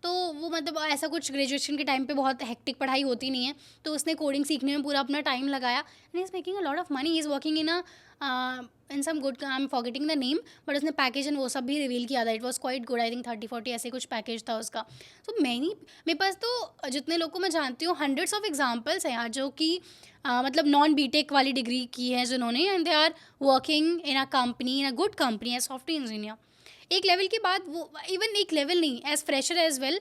तो वो मतलब ऐसा कुछ ग्रेजुएशन के टाइम पे बहुत हेक्टिक पढ़ाई होती नहीं है, तो उसने कोडिंग सीखने में पूरा अपना टाइम लगाया and he is making a lot of money, he is working in some good, I am forgetting the name, but उसने पैकेज एंड वो सब भी रिवील किया था, it was quite good, I think 30-40 ऐसे कुछ पैकेज था उसका। सो मेरे पास तो जितने लोग को मैं जानती हूँ हंड्रेड्स ऑफ एग्जाम्पल्स हैं यार, जो कि मतलब नॉन बीटेक वाली डिग्री की है जिन्होंने, and they are working in a company, in a good company as software engineer. एक लेवल के बाद वो इवन एक लेवल नहीं, as fresher as well,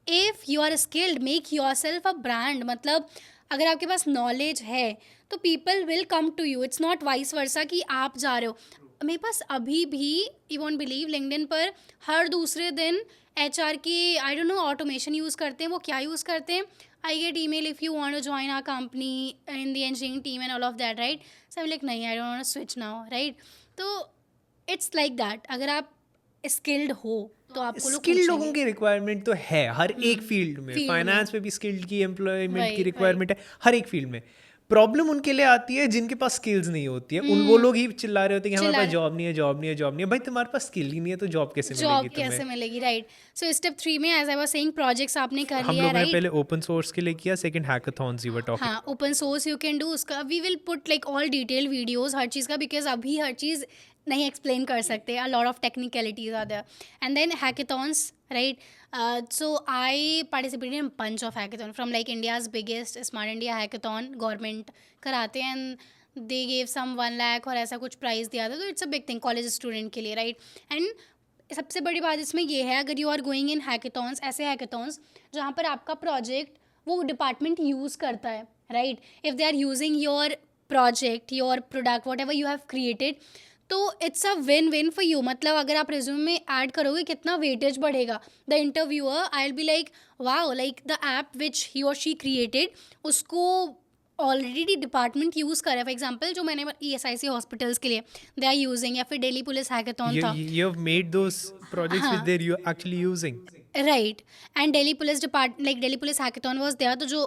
if you are skilled make yourself a brand. मतलब अगर आपके पास नॉलेज है तो people will come to you, it's not vice versa कि आप जा रहे हो। मेरे पास अभी भी यू वॉन्ट बिलीव लिंक्डइन पर हर दूसरे दिन HR की I don't know automation use करते हैं, वो क्या यूज़ करते हैं, I get email if you want to join our company in the engineering team and all of that, right? So I'm like नहीं, I don't want to switch now, right? तो it's like that, अगर आप skilled हो तो आपको लोग skilled लोगों पूछेंगे। की रिक्वायरमेंट तो है हर एक फील्ड में, field फाइनेंस में भी स्किल्ड की एम्प्लॉयमेंट की वही, रिक्वायरमेंट है हर एक फील्ड में। प्रॉब्लम उनके लिए आती है जिनके पास स्किल्स नहीं होती है, उन वो लोग ही चिल्ला रहे होते हैं कि हमारे पास जॉब नहीं है, जॉब नहीं है, जॉब नहीं है। भाई तुम्हारे पास स्किल ही नहीं है तो जॉब कैसे जॉब मिलेगी कैसे तुम्हें? मिलेगी, राइट? सो स्टेप 3 में as I was saying projects आपने कर हम लिया है, लोगों ने राइट? पहले ओपन सोर्स के लिए किया, second hackathons you were talking. हाँ, open source you can do, उसका we will put like all detail videos हर चीज़ का, बिकॉज अभी हर चीज़ नहीं एक्सप्लेन कर सकते, a lot of technicalities are there. And then hackathons, right? So I participated in bunch of hackathon from like India's biggest Smart India hackathon, government कराते हैं and they gave some 1 lakh और ऐसा कुछ प्राइज़ दिया था, तो it's a big thing college student के लिए, राइट? एंड सबसे बड़ी बात इसमें ये है, अगर you are going in hackathons, ऐसे हैकाथॉन्स जहाँ पर आपका प्रोजेक्ट वो डिपार्टमेंट यूज़ करता है, right? If they are using your project, your product, whatever you have created, तो it's a win win for you. मतलब अगर आप रिज्यूम में ऐड करोगे कितना वेटेज बढ़ेगा, the interviewer I will be like wow, like the app which he और she created उसको ऑलरेडी डिपार्टमेंट यूज़ करे। फॉर एग्जाम्पल जो मैंने ESIC हॉस्पिटल्स के लिए दे आर यूजिंग, या फिर दिल्ली पुलिस हैकाथॉन था, You have made those projects which they're actually using. Right? And Delhi police like Delhi police hackathon was there, तो जो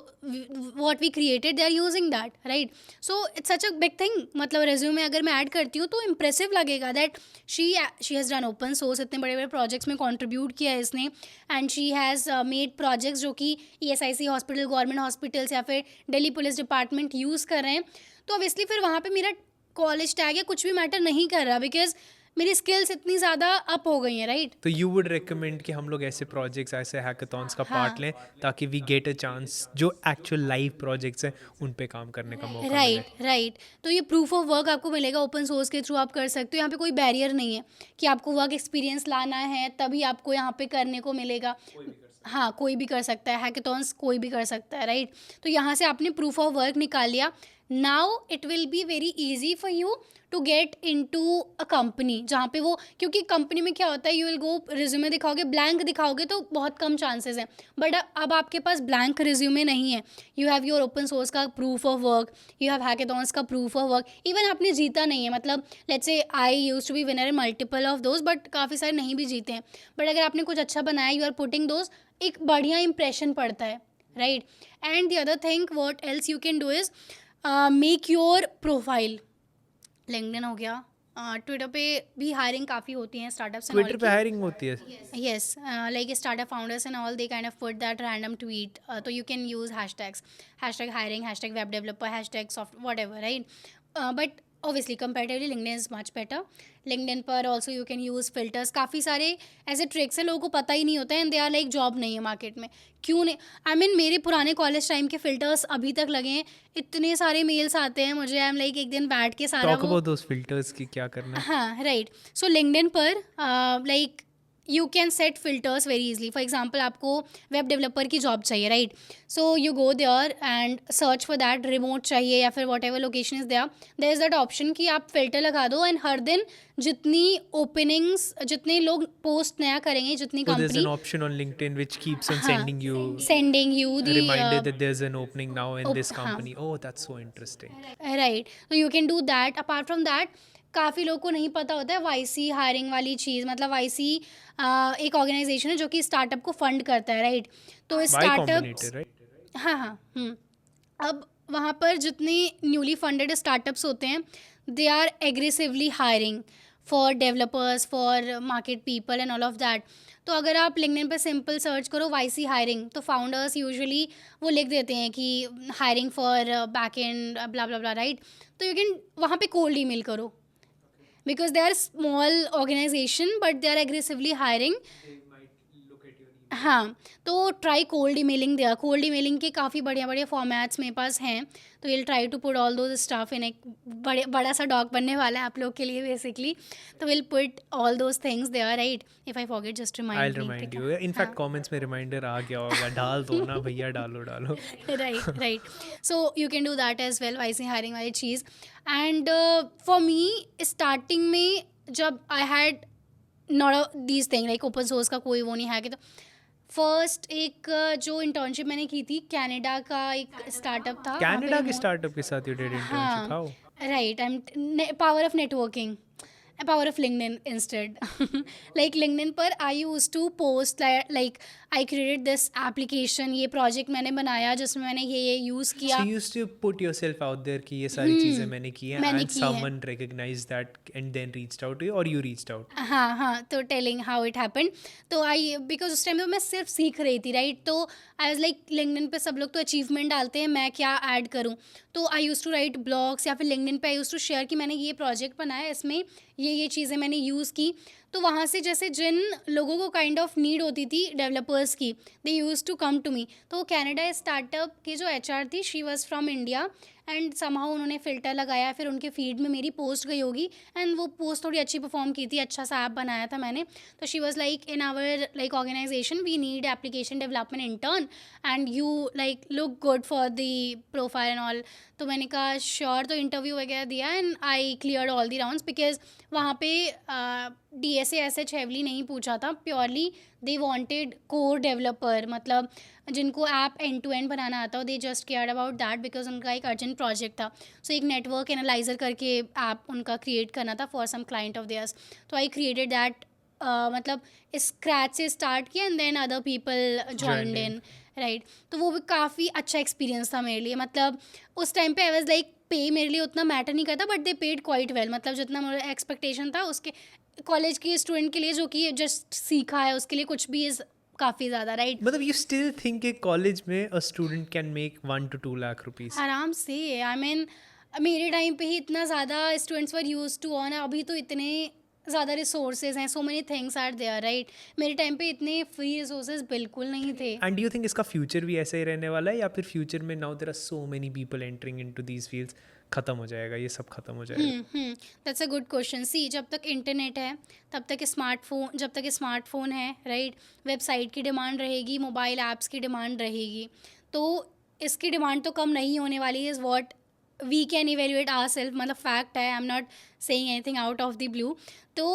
what we created they are using that, right? So it's such a big thing. मतलब resume में अगर मैं add करती हूँ तो impressive लगेगा that she has done open source, इतने बड़े बड़े प्रोजेक्ट्स में कंट्रीब्यूट किया है इसने, and she has made projects जो कि ESIC हॉस्पिटल, गवर्नमेंट हॉस्पिटल्स या फिर दिल्ली पुलिस डिपार्टमेंट यूज़ कर रहे हैं। तो ऑब्वियसली फिर वहाँ पर मेरा कॉलेज टैग या कुछ भी मैटर नहीं कर रहा, बिकॉज मेरी स्किल्स इतनी ज़्यादा अप हो गई हैं, राइट? तो यू वुड रिकमेंड कि हम लोग ऐसे प्रोजेक्ट्स, ऐसे हैकाथॉन्स का पार्ट लें ताकि वी गेट अ चांस जो एक्चुअल लाइव प्रोजेक्ट्स हैं उन पे काम करने का मौका मिले। राइट। तो ये प्रूफ ऑफ वर्क आपको मिलेगा ओपन सोर्स के थ्रू, आप कर सकते हो। यहाँ पे कोई बैरियर नहीं है कि आपको वर्क एक्सपीरियंस लाना है तभी आपको यहाँ पे करने को मिलेगा। हाँ, कोई भी कर सकता है, हैकेथॉन्स कोई भी कर सकता है, राइट? तो यहाँ से आपने प्रूफ ऑफ वर्क निकाल लिया। Now it will be very easy for you to get into a company, जहाँ पे वो, क्योंकि कंपनी में क्या होता है, यू विल गो रिज्यूमे दिखाओगे, ब्लैंक दिखाओगे तो बहुत कम चांसेस हैं। बट अब आपके पास ब्लैंक रिज्यूमे नहीं है, you have your open source का proof of work, you have hackathons का प्रूफ ऑफ वर्क, इवन आपने जीता नहीं है, मतलब let's say I used to be winner in multiple of those, but काफ़ी सारे नहीं भी जीते हैं। बट अगर आपने कुछ अच्छा बनाया, यू आर पुटिंग दोज, एक बढ़िया इंप्रेशन पड़ता है, right? And the other thing what else you can do is make your profile. LinkedIn हो गया, ट्विटर पे भी हायरिंग काफ़ी होती है स्टार्टअप्स एंड ट्विटर पे हायरिंग होती है? yes, like startup founders and all, they kind of put that random tweet, so you can use hashtags, hashtag hiring, hashtag web developer, hashtag soft whatever, right? But obviously comparatively LinkedIn is much better. LinkedIn पर also you can use filters, काफ़ी सारे ऐसे tricks है, लोगों को पता ही नहीं होता है, and they are like job नहीं है मार्केट में, क्यों नहीं? आई मीन मेरे पुराने कॉलेज टाइम के फिल्टर्स अभी तक लगे हैं, इतने सारे मेल्स आते हैं मुझे, आई एम लाइक एक दिन बैठ के सारा टॉक अबाउट दोस फिल्टर्स की क्या करना है? हाँ, राइट। सो लिंक्डइन पर like you can set filters very easily. For example आपको वेब डेवलपर की जॉब चाहिए, right? So you go there and search for that, remote चाहिए या फिर whatever location is there is that option कि आप filter लगा दो, एंड हर दिन जितनी ओपनिंग्स, जितने लोग पोस्ट नया करेंगे, जितनी So there's company an option on LinkedIn which keeps on हाँ, sending you sending you a the reminder that there's an opening now in this हाँ, company. Oh, that's so interesting. Right, तो you can do that. Apart from that, काफ़ी लोगों को नहीं पता होता है वाईसी हायरिंग वाली चीज़, मतलब वाईसी एक ऑर्गेनाइजेशन है जो कि स्टार्टअप को फंड करता है, राइट? तो Y स्टार्टअप, Combinator, right? हाँ हाँ, अब वहाँ पर जितने न्यूली फंडेड स्टार्टअप्स होते हैं, they are aggressively hiring for developers, for market people and all of that. तो अगर आप लिंक्डइन पे सिंपल सर्च करो वाईसी हायरिंग, तो फाउंडर्स यूजुअली वो लिख देते हैं कि hiring for back end blah blah blah, right? तो यू कैन वहाँ पे कोल्ड ईमेल करो, because they are small organization but they are aggressively hiring. हाँ, तो ट्राई कोल्ड ईमेलिंग दिया। कोल्ड ईमेलिंग के काफ़ी बढ़िया बढ़िया फॉर्मेट्स मेरे पास हैं, तो will try to put all those stuff in, एक बड़ा सा डॉक बनने वाला है आप लोग के लिए बेसिकली, तो will put all those things there, right? If I forget just I'll remind remind you. In fact, comments में reminder आ गया होगा, डाल दो ना भैया, डालो डालो. Right right, so you can do that as well, YC hiring वाली चीज़। एंड फॉर मी स्टार्टिंग में जब I had not these thing like open source का कोई वो नहीं है कि, तो फर्स्ट एक जो इंटर्नशिप मैंने की थी, कनाडा का एक स्टार्टअप था। कनाडा के स्टार्टअप के साथ you did internship. How? Right, I am power of networking, power of LinkedIn instead. Like LinkedIn पर I use to post like I created this application, ये प्रोजेक्ट मैंने बनाया जिसमें मैंने ये यूज़ किया। So you used to put yourself out there कि ये सारी चीजें मैंने की हैं, मैंने and की हैं। someone recognized that and then reached out to you, or you reached out? हाँ हाँ, तो टेलिंग हाउ इट हैपेंड। तो आई, बिकॉज उस टाइम पे मैं सिर्फ सीख रही थी, राइट? तो आई वाज लाइक लिंक्डइन पे सब लोग तो अचीवमेंट डालते हैं, मैं क्या ऐड करूँ? तो आई यूज़ टू राइट ब्लॉग्स या फिर लिंक्डइन पे आई यूज़ टू शेयर कि मैंने ये प्रोजेक्ट बनाया, इसमें ये चीज़ें मैंने यूज़ की। तो वहाँ से जैसे जिन लोगों को काइंड ऑफ नीड होती थी डेवलपर्स की, they use to come to me. तो कनाडा स्टार्टअप की जो एचआर थी, she was from India, and somehow उन्होंने फ़िल्टर लगाया, फिर उनके फीड में मेरी पोस्ट गई होगी, एंड वो पोस्ट थोड़ी अच्छी परफॉर्म की थी, अच्छा सा ऐप बनाया था मैंने। तो she was like, in our like organization we need application development intern, and you like look good for the profile and all. तो मैंने कहा श्योर, तो इंटरव्यू वगैरह दिया, and I cleared all the rounds, because वहाँ पे DSA एच heavily नहीं पूछा था, purely they wanted core developer, मतलब जिनको ऐप एंड टू एंड बनाना आता हो, they just cared about that, because उनका एक अर्जेंट प्रोजेक्ट था। सो एक नेटवर्क एनालाइजर करके ऐप उनका क्रिएट करना था for some client of theirs. तो आई क्रिएटेड दैट, मतलब स्क्रैच से स्टार्ट किया, and then other people joined in, right? तो वो भी काफ़ी अच्छा एक्सपीरियंस था मेरे लिए। मतलब उस टाइम पे आई वाज लाइक, पे मेरे लिए उतना मैटर नहीं करता, but they paid quite well, मतलब जितना मेरा एक्सपेक्टेशन था उसके, कॉलेज के स्टूडेंट के लिए जो कि जस्ट सीखा है उसके लिए कुछ भी इज़ काफ़ी ज़्यादा, राइट? मतलब you still think a college में a student can make 1 to 2 lakh rupees? आराम से, आई मीन मेरे टाइम पे ही इतना ज़्यादा students were used to on, अभी तो इतने ज़्यादा रिसोर्सेज हैं, so many things are there, right? मेरे टाइम पे इतने फ्री रिसोर्सेज बिल्कुल नहीं थे। And do you think इसका फ्यूचर भी ऐसा ही रहने वाला है, या फिर फ्यूचर में now there are so many people entering into these fields, खत्म हो जाएगा, ये सब खत्म हो जाएगा? That's a good question. See, जब तक इंटरनेट है, तब तक स्मार्टफोन, जब तक स्मार्टफोन है, राइट, वेबसाइट की डिमांड रहेगी, मोबाइल ऐप्स की डिमांड रहेगी, तो इसकी डिमांड तो कम नहीं होने वाली। Is what we can evaluate ourself, मतलब फैक्ट है, I am not saying anything out of the blue. तो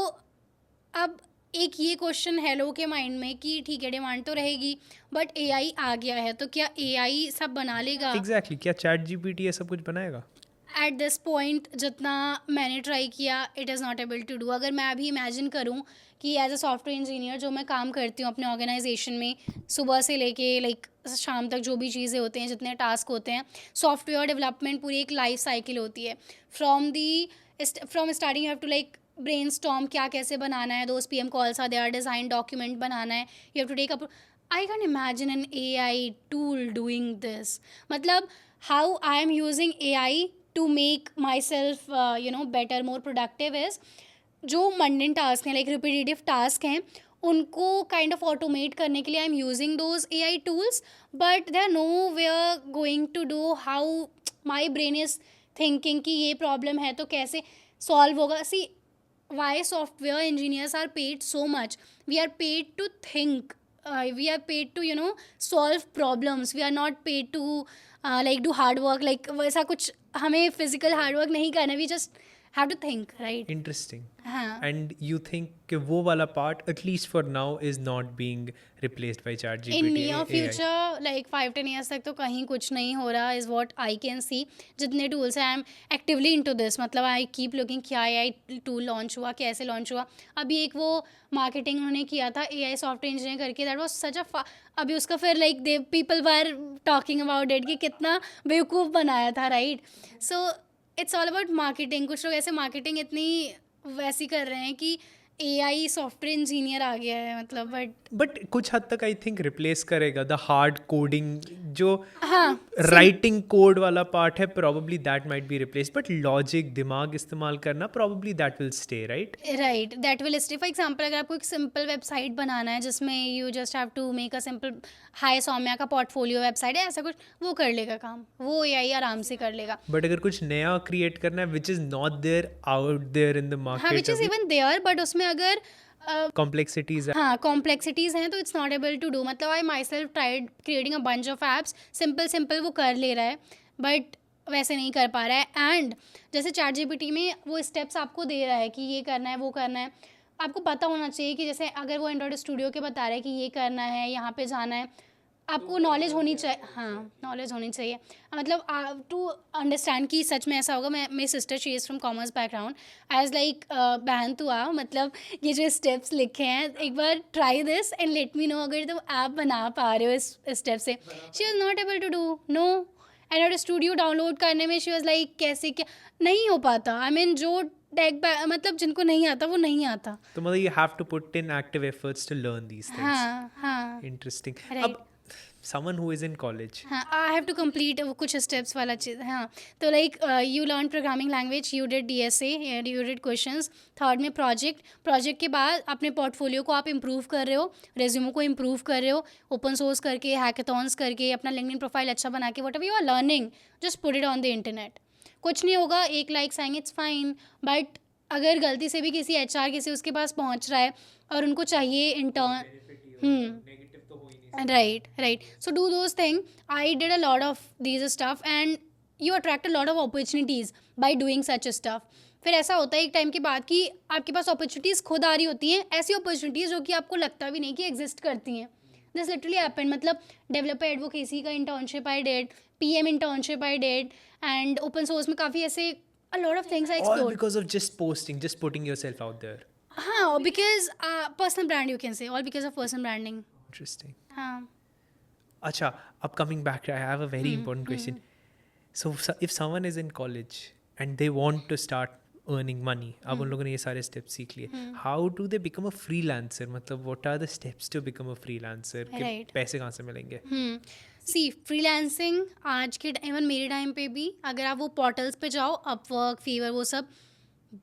अब एक ये क्वेश्चन है लोगों के माइंड में कि ठीक है, डिमांड तो रहेगी, बट एआई आ गया है, तो क्या एआई सब बना लेगा? एग्जैक्टली, क्या चैट जीपीटी ये सब कुछ बनाएगा? एट दिस पॉइंट जितना मैंने ट्राई किया, it is not able to do. अगर मैं अभी इमेजिन करूँ कि एज अ सॉफ्टवेयर इंजीनियर जो मैं काम करती हूँ अपने ऑर्गेनाइजेशन में, सुबह से लेके लाइक शाम तक जो भी चीज़ें होते हैं, जितने टास्क होते हैं, सॉफ्टवेयर डेवलपमेंट पूरी एक लाइफ साइकिल होती है। From starting you have to like brainstorm, क्या कैसे बनाना है, those PM calls are there, design document बनाना है, you have to take up. I can imagine an AI tool doing this. मतलब how I am using AI to make myself better, more productive is जो mundane task हैं, like repetitive task हैं, उनको kind of automate करने के लिए I am using those AI tools, but they are no way are going to do how my brain is thinking कि ये problem है तो कैसे सॉल्व होगा। See, why software engineers are paid so much? We are paid to think, we are paid to solve problems. We are not paid to like do hard work, like वैसा कुछ हमें physical hard work नहीं करना, we just have to think, right? Interesting. हाँ, and you think कि वो वाला part at least for now is not being replaced by chat in GPT? near future like 5-10 years तक तो कहीं कुछ नहीं हो रहा, is what I can see। जितने tools हैं, I am actively into this, मतलब I keep looking क्या AI tool launch हुआ, कैसे launch हुआ। अभी एक वो marketing उन्होंने किया था AI software engineer करके, that was such a अभी उसका फिर like they people were talking about it कि कितना बेवकूफ़ बनाया था, right? So it's all about marketing। कुछ लोग ऐसे marketing इतनी वैसी कर रहे हैं कि एआई सॉफ्टवेयर इंजीनियर आ गया है, मतलब बट कुछ हद तक आई थिंक रिप्लेस करेगा द हार्ड कोडिंग, जो हाँ, राइटिंग कोड वाला पार्ट है, probably that might be replaced, but logic, दिमाग इस्तेमाल करना probably that will stay, right? Right, that will stay. For example, अगर आपको एक सिंपल वेबसाइट बनाना है जिसमें you just have to make a simple hi Saumya का पोर्टफोलियो वेबसाइट है, ऐसा कुछ, वो कर लेगा काम, वो एआई आराम से कर लेगा। बट अगर कुछ नया क्रिएट करना है which is not there out there in the हाँ, which market, is even there, but उसमें अगर कॉम्प्लेक्सिटीज है। हाँ कॉम्प्लेक्सिटीज़ हैं तो it's not able to do. मतलब I myself tried creating a bunch of apps, simple वो कर ले रहा है, बट वैसे नहीं कर पा रहा है। एंड जैसे चैट जीपीटी में वो स्टेप्स आपको दे रहा है कि ये करना है, वो करना है, आपको पता होना चाहिए कि जैसे अगर वो एंड्रॉयड स्टूडियो के बता रहा है कि ये करना है, यहाँ पे जाना है, आपको नॉलेज होनी चाहिए। हाँ, नॉलेज होनी चाहिए, मतलब टू अंडरस्टैंड कि सच में ऐसा होगा। मेरी sister, she is from commerce background, as like बहन तू आ, मतलब ये जो स्टेप्स लिखे हैं, एक बार try this and let me know अगर तुम ऐप बना पा रहे हो इस स्टेप से। She was not able to do, no. Android studio download करने में शी वॉज लाइक कैसे, क्या नहीं हो पाता। आई मीन जो मतलब जिनको नहीं आता वो नहीं आता। तो मतलब you have to put in active efforts to learn these things. हाँ, इंटरेस्टिंग। Right. अब someone who is in college, हाँ, आई हैव टू कंप्लीट कुछ स्टेप्स वाला चीज़। हाँ, तो like you learn programming language, you did DSA, you did questions, third में project के बाद अपने पोर्टफोलियो को आप इम्प्रूव कर रहे हो, रेज्यूमो को इम्प्रूव कर रहे हो, ओपन सोर्स करके, हैकेथॉन्स करके, अपना लिंक्डइन प्रोफाइल अच्छा बना के, whatever you are learning, just put it on the internet. कुछ नहीं होगा, 1 लाइक्स आएंगे, इट्स फाइन। बट अगर गलती से भी किसी एचआर किसी उसके पास पहुंच रहा है और उनको चाहिए intern, right, so do those things। I did a lot of these stuff and you attract a lot of opportunities by doing such stuff। फिर ऐसा होता है एक टाइम के बाद कि आपके पास अपॉर्चुनिटीज़ खुद आ रही होती हैं, ऐसी अपॉर्चुनिटीज़ जो कि आपको लगता भी नहीं कि एग्जिस्ट करती हैं। This literally happened. मतलब डेवलपर एडवोकेसी का internship I did, PM internship I did, and open source में काफ़ी ऐसे a lot of things I all explored। because of just posting, just putting yourself out there? हाँ, because personal brand, you can say, all because of personal branding। Interesting. हाँ, Acha, up coming back, I have a very important question. So if someone is in college and they want to start earning money, अब उन लोगों ने ये सारे steps सीख लिए, how do they become a freelancer? मतलब what are the steps to become a freelancer? कि Right. पैसे कहाँ से मिलेंगे? सी, फ्रीलांसिंग आज के इवन मेरे टाइम पे भी अगर आप वो पोर्टल्स पे जाओ, अपवर्क, फीवर, वो सब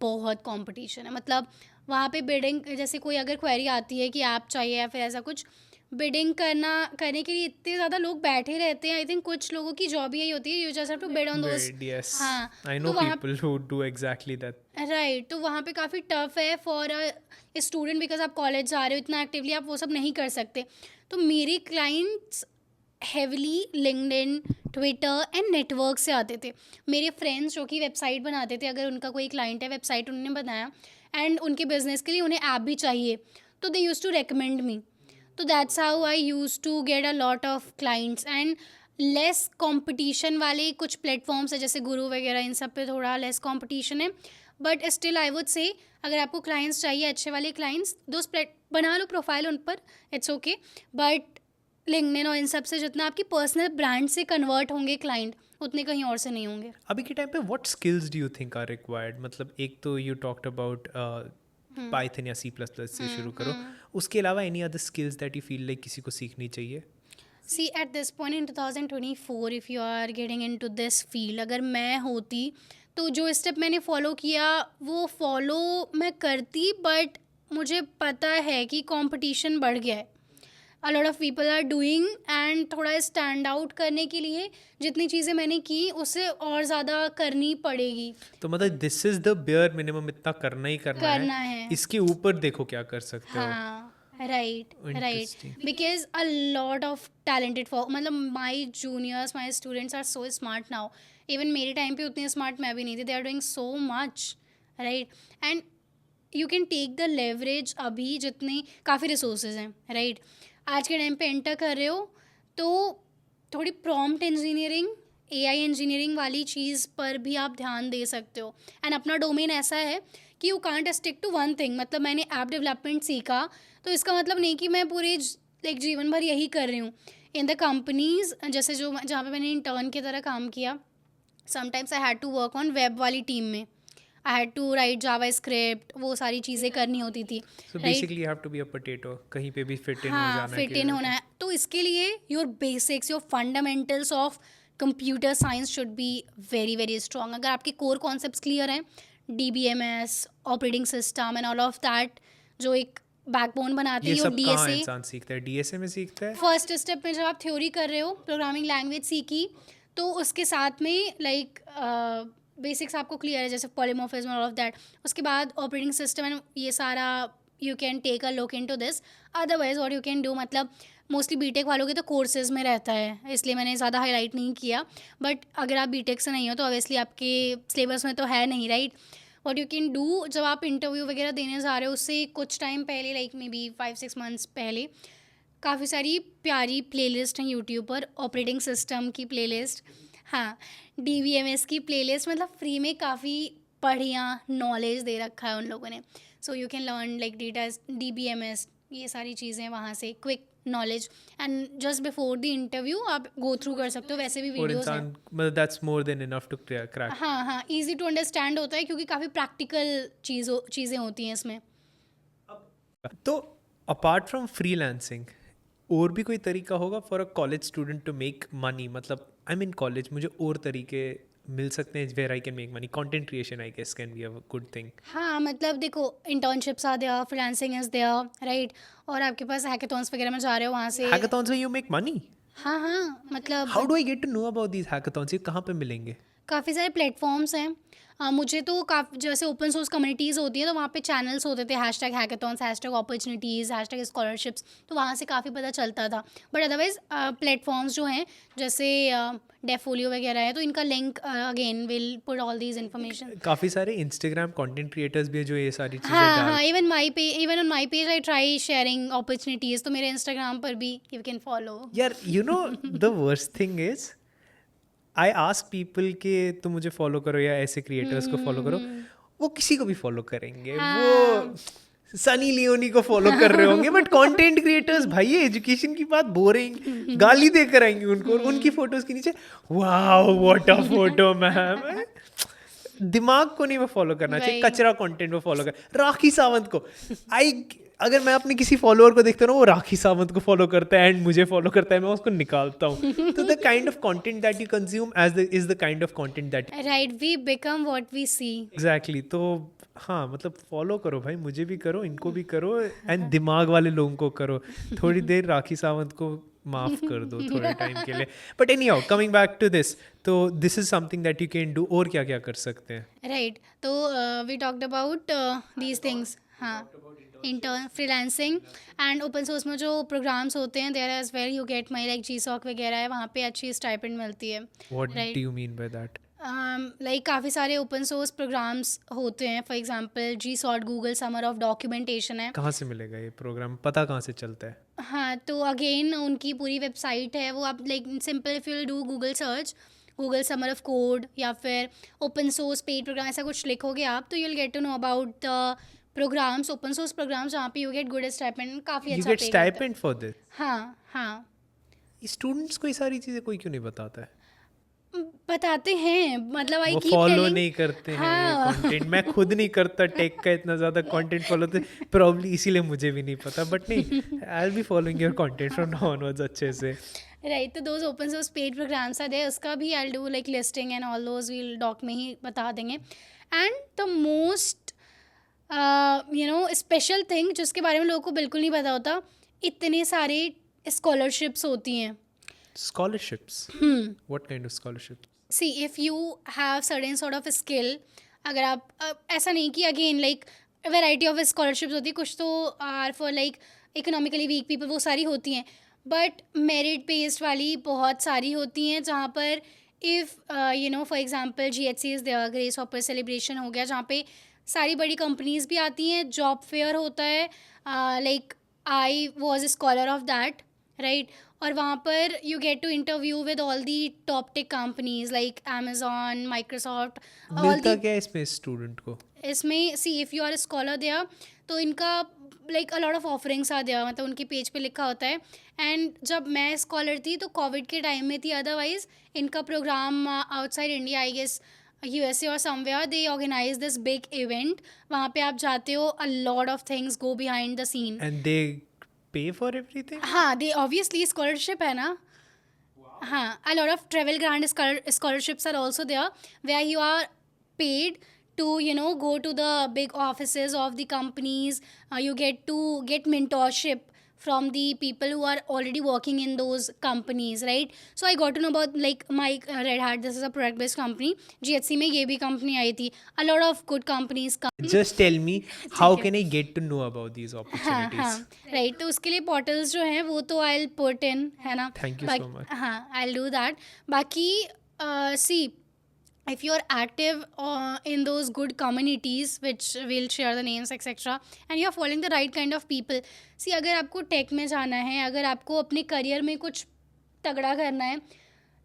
बहुत कंपटीशन है। मतलब वहाँ पे बिडिंग, जैसे कोई अगर क्वेरी आती है कि ऐप चाहिए या फिर ऐसा कुछ, बिडिंग करने के लिए इतने ज़्यादा लोग बैठे रहते हैं. आई थिंक कुछ लोगों की जॉब यही होती है, you just have to bid on those. Bid, yes. हाँ, I तो know वहाँ people who do exactly that. Right, तो वहाँ पे काफ़ी टफ है फॉर अ स्टूडेंट, बिकॉज आप कॉलेज जा रहे हो इतना एक्टिवली, आप वो सब नहीं कर सकते. तो मेरे clients heavily LinkedIn, Twitter and network से आते थे. मेरे फ्रेंड्स जो कि वेबसाइट बनाते थे, अगर उनका कोई क्लाइंट है, वेबसाइट उन्होंने बनाया एंड उनके बिजनेस के लिए उन्हें ऐप भी चाहिए, तो they use to recommend me. तो that's how I use to get a lot of clients. And less competition वाले कुछ प्लेटफॉर्म्स है जैसे गुरु वगैरह, इन सब पे थोड़ा लेस कंपटीशन है, बट स्टिल आई वुड से अगर आपको क्लाइंट्स चाहिए, अच्छे वाले क्लाइंट्स, बना लो प्रोफाइल उन पर, इट्स ओके. बट लिंक्डइन और इन सब से जितना आपकी पर्सनल ब्रांड से कन्वर्ट होंगे क्लाइंट, उतने कहीं और से नहीं होंगे. अभी के टाइम पे what skills do you think are required? मतलब एक तो यू टॉक्ड अबाउट पाइथन या C++ से शुरू करो, उसके अलावा any other skills that you feel like किसी को सीखनी चाहिए? See at this point in 2024 if you are getting into this field, अगर मैं होती तो जो स्टेप मैंने फॉलो किया वो फॉलो मैं करती, बट मुझे पता है कि कंपटीशन बढ़ गया है. A lot of people are doing, and थोड़ा स्टैंड आउट करने के लिए जितनी चीज़ें मैंने की उससे और ज़्यादा करनी पड़ेगी. तो मतलब this is the bare minimum, इतना करना ही करना है. इसके ऊपर देखो क्या कर सकते हो. हाँ, right. Interesting. Because a lot of talented for, मतलब my juniors, my students are so smart now. Even मेरे टाइम पे उतने स्मार्ट मैं भी नहीं थी. They are doing so much, right. And you can take the leverage. अभी जितने काफ़ी रिसोर्सेज हैं, राइट, आज के टाइम पे एंटर कर रहे हो तो थोड़ी प्रॉम्प्ट इंजीनियरिंग, AI इंजीनियरिंग वाली चीज़ पर भी आप ध्यान दे सकते हो. एंड अपना डोमेन ऐसा है कि you can't stick to one thing. मतलब मैंने ऐप डेवलपमेंट सीखा तो इसका मतलब नहीं कि मैं पूरे जीवन भर यही कर रही हूँ. इन द कंपनीज जैसे जहाँ पे मैंने इंटर्न की तरह काम किया, sometimes I had to work on web वाली टीम में. I had to write JavaScript, वो सारी चीज़ें करनी होती थी. So basically you have to be a potato, कहीं पे भी फिट इन हो हाँ, जाना फिट इन होना है. तो इसके लिए your basics, your fundamentals of computer science should be very very strong. अगर आपके कोर कॉन्सेप्ट्स क्लियर हैं, DBMS, operating system and all of that, जो एक बैकबोन बनाती ये है, सब कहाँ DSA. इंसान सीखता है? DSA में सीखता है? फर्स्ट स्टेप में जब आप थ्योरी कर रहे हो, प्रोग्रामिंग लैंग्वेज सीखी, तो उसके साथ में लाइक बेसिक्स आपको क्लियर है, जैसे पॉलीमॉर्फिज्म और ऑल ऑफ दैट. उसके बाद ऑपरेटिंग सिस्टम एंड ये सारा you can take a look into this. Otherwise what you can do, मतलब मोस्टली बीटेक वालों के तो कोर्सेज में रहता है, इसलिए मैंने ज़्यादा हाईलाइट नहीं किया. बट अगर आप बीटेक से नहीं हो तो ऑब्वियसली आपके सिलेबस में तो है नहीं, right. What you can do, जब आप इंटरव्यू वगैरह देने जा रहे हो उससे कुछ टाइम पहले, लाइक मे बी 5-6 मंथ्स पहले, काफ़ी सारी प्यारी प्लेलिस्ट हैं यूट्यूब पर. ऑपरेटिंग सिस्टम की प्लेलिस्ट, हाँ, DBMS की प्लेलिस्ट, मतलब फ्री में काफ़ी बढ़िया नॉलेज दे रखा है उन लोगों ने. सो you can learn like data, DBMS, ये सारी चीज़ें वहाँ से, quick knowledge. And just before the interview आप गो थ्रू कर सकते हो, वैसे भी और वीडियोस हैं. इंसान मतलब that's more than enough to crack. हाँ, ईजी टू अंडरस्टैंड होता है क्योंकि काफ़ी प्रैक्टिकल चीज़ें होती हैं इसमें. तो अपार्ट फ्रॉम फ्रीलांसिंग और भी कोई तरीका होगा for a college student to make money? मतलब आई मीन कॉलेज, मुझे और तरीके मिल सकते हैं where I can make money. Content creation I guess can be a good thing. हाँ, मतलब देखो, internships are there, freelancing is there, right. और आपके पास हैकेथॉन्स वगैरह में जा रहे हो, वहाँ से. हैकाथॉन्स में यू मेक मनी? हाँ, मतलब how do I get to know about these hackathons? ये कहाँ पे मिलेंगे? काफ़ी सारे प्लेटफॉर्म्स हैं. मुझे तो जैसे ओपन सोर्स कम्युनिटीज़ होती हैं तो वहाँ पे चैनल्स होते थे, #हैकेथॉन्स, #अपॉर्चुनिटीज़, #स्कॉलरशिप्स, तो वहाँ से काफ़ी पता चलता था. बट अदरवाइज़ प्लेटफॉर्म्स जो हैं जैसे डेफोलियो वगैरह है, तो इनका link again will put all these information. काफ़ी सारे इंस्टाग्राम कंटेंट क्रिएटर्स भी है जो ये सारी चीज़ें हाँ, even on my page I try sharing opportunities, तो मेरे इंस्टाग्राम पर भी यू कैन फॉलो. यार you know the worst thing is I ask people के तुम मुझे फॉलो करो या ऐसे क्रिएटर्स को फॉलो करो, वो किसी को भी फॉलो करेंगे. वो सनी लियोनी को फॉलो कर रहे होंगे, बट कंटेंट क्रिएटर्स भाई ये एजुकेशन की बात बोरिंग गाली देकर आएंगे उनको, और उनकी फोटोज के नीचे wow what a photo ma'am. दिमाग को नहीं वो फॉलो करना चाहिए, कचरा कंटेंट वो फॉलो कर. राखी सावंत को अगर मैं अपने किसी फॉलोअर को देखता हूँ वो राखी सावंत को फॉलो करता है एंड मुझे फॉलो करता है, मैं उसको निकालता हूँ. तो the kind of content that you consume is the kind of content that right, we become what we see. Exactly. तो हाँ मतलब फॉलो करो भाई, मुझे भी करो, इनको भी करो, एंड दिमाग वाले लोगों को करो। थोड़ी देर राखी सावंत को माफ कर दो थोड़े टाइम के लिए। But anyhow, coming back to this, तो this is something that you can do. और क्या क्या कर सकते हैं? राइट, तो we talked about these things. हाँ, intern, freelancing and open source में जो प्रोग्राम्स होते हैं there as well you get money, like G SoC वगैरह है, वहाँ पे अच्छी स्टाइपेंड मिलती है। What right, do you mean by that? Like काफ़ी सारे ओपन सोर्स प्रोग्राम्स होते हैं, फॉर एग्जांपल जी सॉट, गूगल समर ऑफ डॉक्यूमेंटेशन है। कहाँ से मिलेगा ये प्रोग्राम, पता कहाँ से चलता है? हाँ, तो अगेन उनकी पूरी वेबसाइट है, वो आप like simple if you do Google search, Google Summer of code या फिर ओपन सोर्स पेड प्रोग्राम, ऐसा कुछ लिखोगे आप तो you'll get to know about the programs, open source programs, जहाँ पे यू गेट गुड स्टाइपेंड, काफ़ी यू अच्छा गेट पे करता है। Stipend for this? हाँ हाँ, स्टूडेंट्स को ये सारी चीज़ें कोई क्यों नहीं बताता है? बताते हैं, मतलब आई वो कीप फॉलो टेलिंग। नहीं करते हैं ये हाँ कंटेंट। मैं खुद नहीं करता टेक का इतना ज़्यादा कंटेंट फॉलो, तो प्रॉब्ली इसीलिए मुझे भी नहीं पता। बट नहीं, I will be following your content from now onwards अच्छे से। राइट, तो those open source paid programs are there, उसका भी I do like listing and all those we'll doc में ही बता देंगे। And the most special thing जिसके बारे में लोगों को बिल्कुल नहीं पता होता, इतने सारे स्कॉलरशिप्स होती हैं। Scholarships? What kind of scholarship? See if you have certain sort of skill, अगर आप ऐसा नहीं कि again like variety of scholarships होती है, कुछ तो are for like economically weak people, वो सारी होती हैं, बट मेरिट बेस्ड वाली बहुत सारी होती हैं, जहाँ पर if for example GHC is there, Grace Hopper celebration हो गया, जहाँ पे सारी बड़ी कंपनीज भी आती हैं, जॉब फेयर होता है, like I was a scholar of that, right, और वहाँ पर you get to interview with all the top tech companies like Amazon, Microsoft, all मिलता दी। क्या है इसमें स्टूडेंट को? इसमें see if you are scholar there, तो इनका like a lot of offerings are there, मतलब उनके पेज पे लिखा होता है। एंड जब मैं स्कॉलर थी तो कोविड के टाइम में थी, अदरवाइज इनका programme outside India, I guess USA और somewhere, they organise this big event, वहाँ पे आप जाते हो, a lot of things go behind the scene. And they pay for everything? हाँ, दे ऑब्वियसली स्कॉलरशिप है ना। हाँ, a lot of travel grant scholarships are also there, where you are paid to go to the big offices of the companies. You get to get mentorship from the people who are already working in those companies, right? So I got to know about like my Red Hat, this is a product based company, GHC में ये भी company आई थी, a lot of good companies come. Just tell me, how है। Can I get to know about these हाँ opportunities? हाँ, right, तो उसके लिए पोर्टल्स जो हैं वो तो आई पुट इन, है ना। Thank you so much. हाँ, आई डू दैट। बाकी सी if you are active in those good communities which will share the names etc, and you are following the right kind of people, see अगर आपको take में जाना है, अगर आपको अपने करियर में कुछ तगड़ा करना है,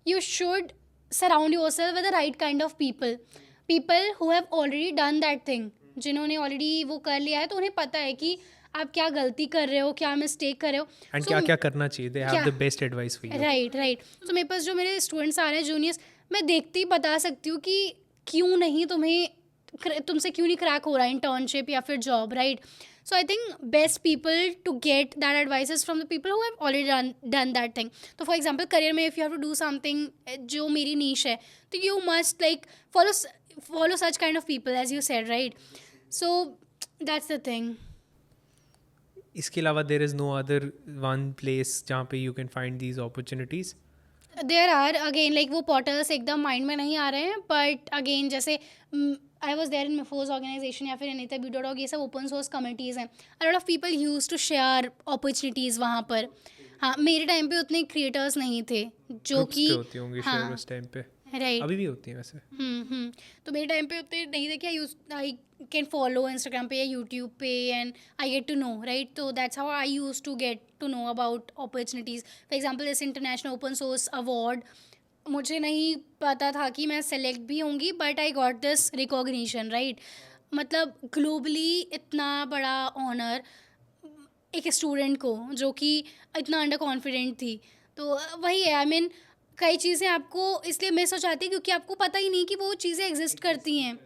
you should surround yourself with the right kind of people who have already done that thing, जिन्होंने ऑलरेडी वो कर लिया है, तो उन्हें पता है कि आप क्या गलती कर रहे हो, क्या मिस्टेक कर रहे हो, एंड क्या क्या करना चाहिए? They have the best advice for you. Right right. तो मेरे पास जो मेरे स्टूडेंट्स आ रहे हैं, जूनियर्स, मैं देखते ही बता सकती हूँ कि क्यों नहीं तुमसे क्यों नहीं क्रैक हो रहा है इंटर्नशिप या फिर job, right. So I think best people to get that advice is from the people who have already done that thing. तो फॉर एग्जाम्पल करियर में if you have to do something जो मेरी niche है, तो you must like follow such kind of people as you said, right? So that's the thing. इसके अलावा there is no other one place जहाँ पे you can find these opportunities? There are, again like वो portals एकदम mind में नहीं आ रहे हैं, बट अगेन जैसे आई वॉज देयर इन मिफोज ऑर्गेनाइजेशन या फिर अनिता बी.org, ये सब ओपन सोर्स कम्युनिटीज़ हैं, a lot of people use to share opportunities वहाँ पर। हाँ, मेरे टाइम पे उतने क्रिएटर्स नहीं थे जो कि होती होंगी शायद उस टाइम पे, राइट। अभी भी होती है वैसे। तो मेरे टाइम पे उतने नहीं थे कि आई कैन फॉलो इंस्टाग्राम पे या यूट्यूब पे and I get to know, right. तो that's how I use to get to know about opportunities. For example this international open source award, मुझे नहीं पता था कि मैं सेलेक्ट भी होंगी, but I got this recognition, right. मतलब ग्लोबली इतना बड़ा ऑनर एक स्टूडेंट को जो कि इतना अंडर कॉन्फिडेंट थी, तो वही है, आई मीन कई चीज़ें आपको इसलिए मिस हो जाती है क्योंकि आपको पता ही नहीं कि वो चीज़ें एग्जिस्ट करती हैं।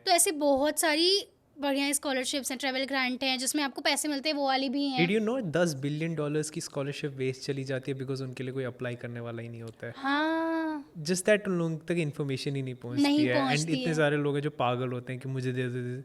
तो ऐसे बहुत सारी बढ़िया स्कॉलरशिप्स हैं, ट्रैवल ग्रांट हैं जिसमें आपको पैसे मिलते हैं, वो वाली भी हैं। डिड यू नो $10 बिलियन की स्कॉलरशिप वेस्ट चली जाती है बिकॉज उनके लिए कोई अप्लाई करने वाला ही नहीं होता है? हाँ, जस्ट दैट उन लोगों तक इन्फॉर्मेशन ही नहीं पहुंचती नहीं है, एंड पहुंचती इतने है। सारे लोग हैं जो पागल होते हैं कि मुझे दे दे,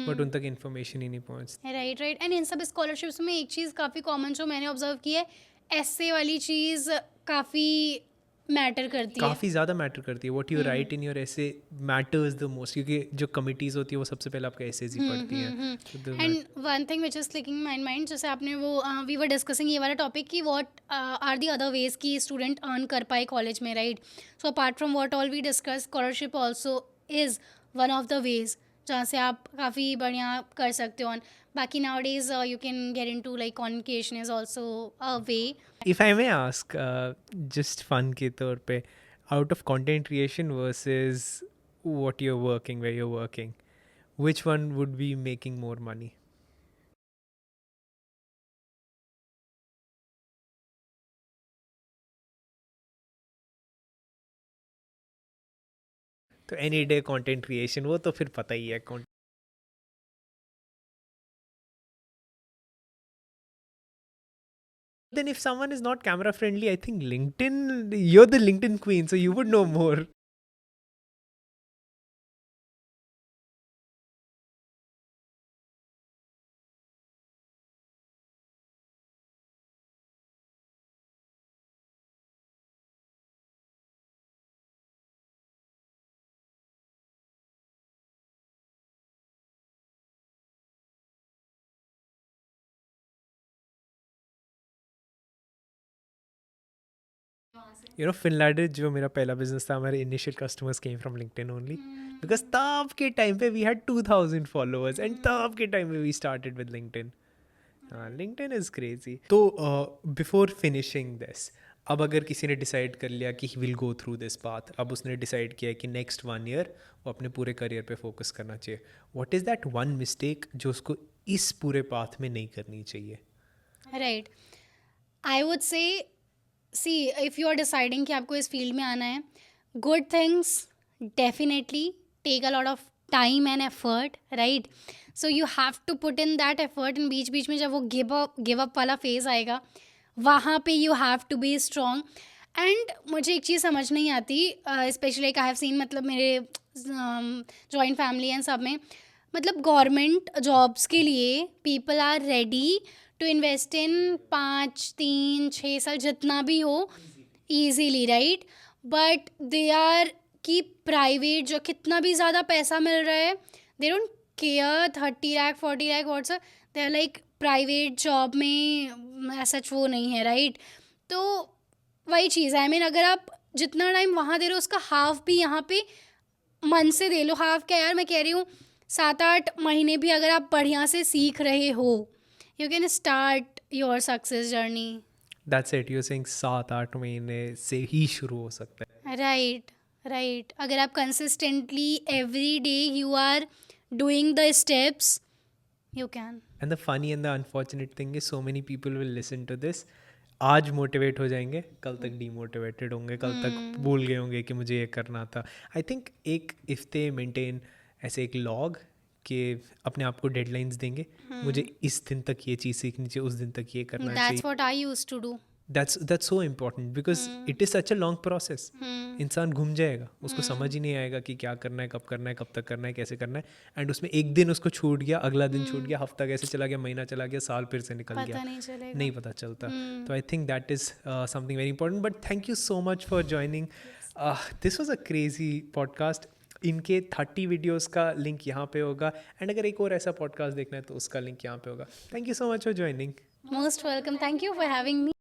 बट उन तक इन्फॉर्मेशन ही नहीं पहुंचती। Right right. एंड इन सब स्कॉलरशिप्स में एक चीज़ काफ़ी कॉमन जो मैंने ऑब्जर्व की है, ऐसे वाली चीज़ काफ़ी मैटर करती है। काफ़ी ज़्यादा मैटर करती है, what you right in your ऐसे मैटर्स द मोस्ट, क्योंकि जो कमिटीज़ होती है वो सबसे पहले आपका ऐसे ही पढ़ती हैं। तो the and one thing which is clicking my mind, जैसे आपने वो वी वर डिस्कसिंग ये वाला टॉपिक कि what are the other ways कि स्टूडेंट अर्न कर पाए कॉलेज में, right? So apart from what all we discuss, scholarship also is one of the ways जहाँ से आप काफ़ी बढ़िया कर सकते हो। बाकी nowadays you can get into like concession is also a way. If I may ask, just fun के तौर पे, out of content creation versus what you are working, where you are working, which one would be making more money? तो any day content creation, वो तो फिर पता ही है। Then if someone is not camera friendly, I think LinkedIn, you're the LinkedIn queen, so you would know more. Finland जो मेरा पहला business था, हमारे initial customers came from LinkedIn only, because तब के टाइम पे वी हैड 2000 फॉलोअर्स, एंड तब के टाइम पे वी स्टार्टेड विद लिंक्डइन. हाँ, लिंक्डइन इज़ क्रेजी. तो बिफोर फिनिशिंग दिस, अब अगर किसी ने डिसाइड कर लिया कि he will go through this path, अब उसने डिसाइड किया कि नेक्स्ट 1 ईयर वो अपने पूरे करियर पे फोकस करना चाहिए, what is that one mistake जो उसको इस पूरे पाथ में नहीं करनी चाहिए? Right, I would say see if you are deciding कि आपको इस फील्ड में आना है, good things definitely take a lot of time and effort, right? So you have to put in that effort. इन बीच बीच में जब वो गिव अप वाला फेज़ आएगा, वहाँ पे you have to be strong. And मुझे एक चीज़ समझ नहीं आती, specially like I have seen, मतलब मेरे जॉइंट फैमिली एंड सब में, मतलब गवर्नमेंट जॉब्स के लिए people are ready to invest in 5, 3, 6 साल जितना भी हो easily, right? But they are कि प्राइवेट जो कितना भी ज़्यादा पैसा मिल रहा है, they don't care 30 lakh 40 lakh what's, they are like private job में ऐसा वो नहीं है, राइट? तो वही चीज़ है, आई मीन अगर आप जितना टाइम वहाँ दे रहे हो उसका हाफ भी यहाँ पे मन से दे लो। हाफ क्या यार, मैं कह रही हूँ 7-8 महीने भी अगर आप बढ़िया से सीख रहे हो, you can start your success journey. That's it, you saying 7-8 महीने से ही शुरू हो सकता है. राइट राइट, अगर आप consistently every day you are doing the steps, you can. And the funny and the unfortunate thing is so many people will listen to this. आज motivate हो जाएंगे, कल तक डीमोटिवेटेड होंगे, कल तक भूल गए होंगे कि मुझे ये करना था. आई थिंक एक इफ़ दे मेंटेन ऐसे एक लॉग कि अपने आप को डेडलाइंस देंगे, मुझे इस दिन तक ये चीज़ सीखनी चाहिए, उस दिन तक ये करना चाहिए. That's what I used to do. That's so important because it is such a long process. इंसान घूम जाएगा, उसको समझ ही नहीं आएगा कि क्या करना है, कब करना है, कब तक करना है, कैसे करना है. एंड उसमें एक दिन उसको छूट गया, अगला दिन छूट गया, हफ्ता कैसे चला गया, महीना चला गया, साल फिर से निकल गया, पता नहीं चलेगा. नहीं पता चलता. तो I think that is something very important. But thank you so much for joining. This was a crazy podcast. इनके 30 वीडियोस का लिंक यहाँ पे होगा, एंड अगर एक और ऐसा पॉडकास्ट देखना है तो उसका लिंक यहाँ पे होगा. Thank you so much for joining. Most welcome, thank you for having me.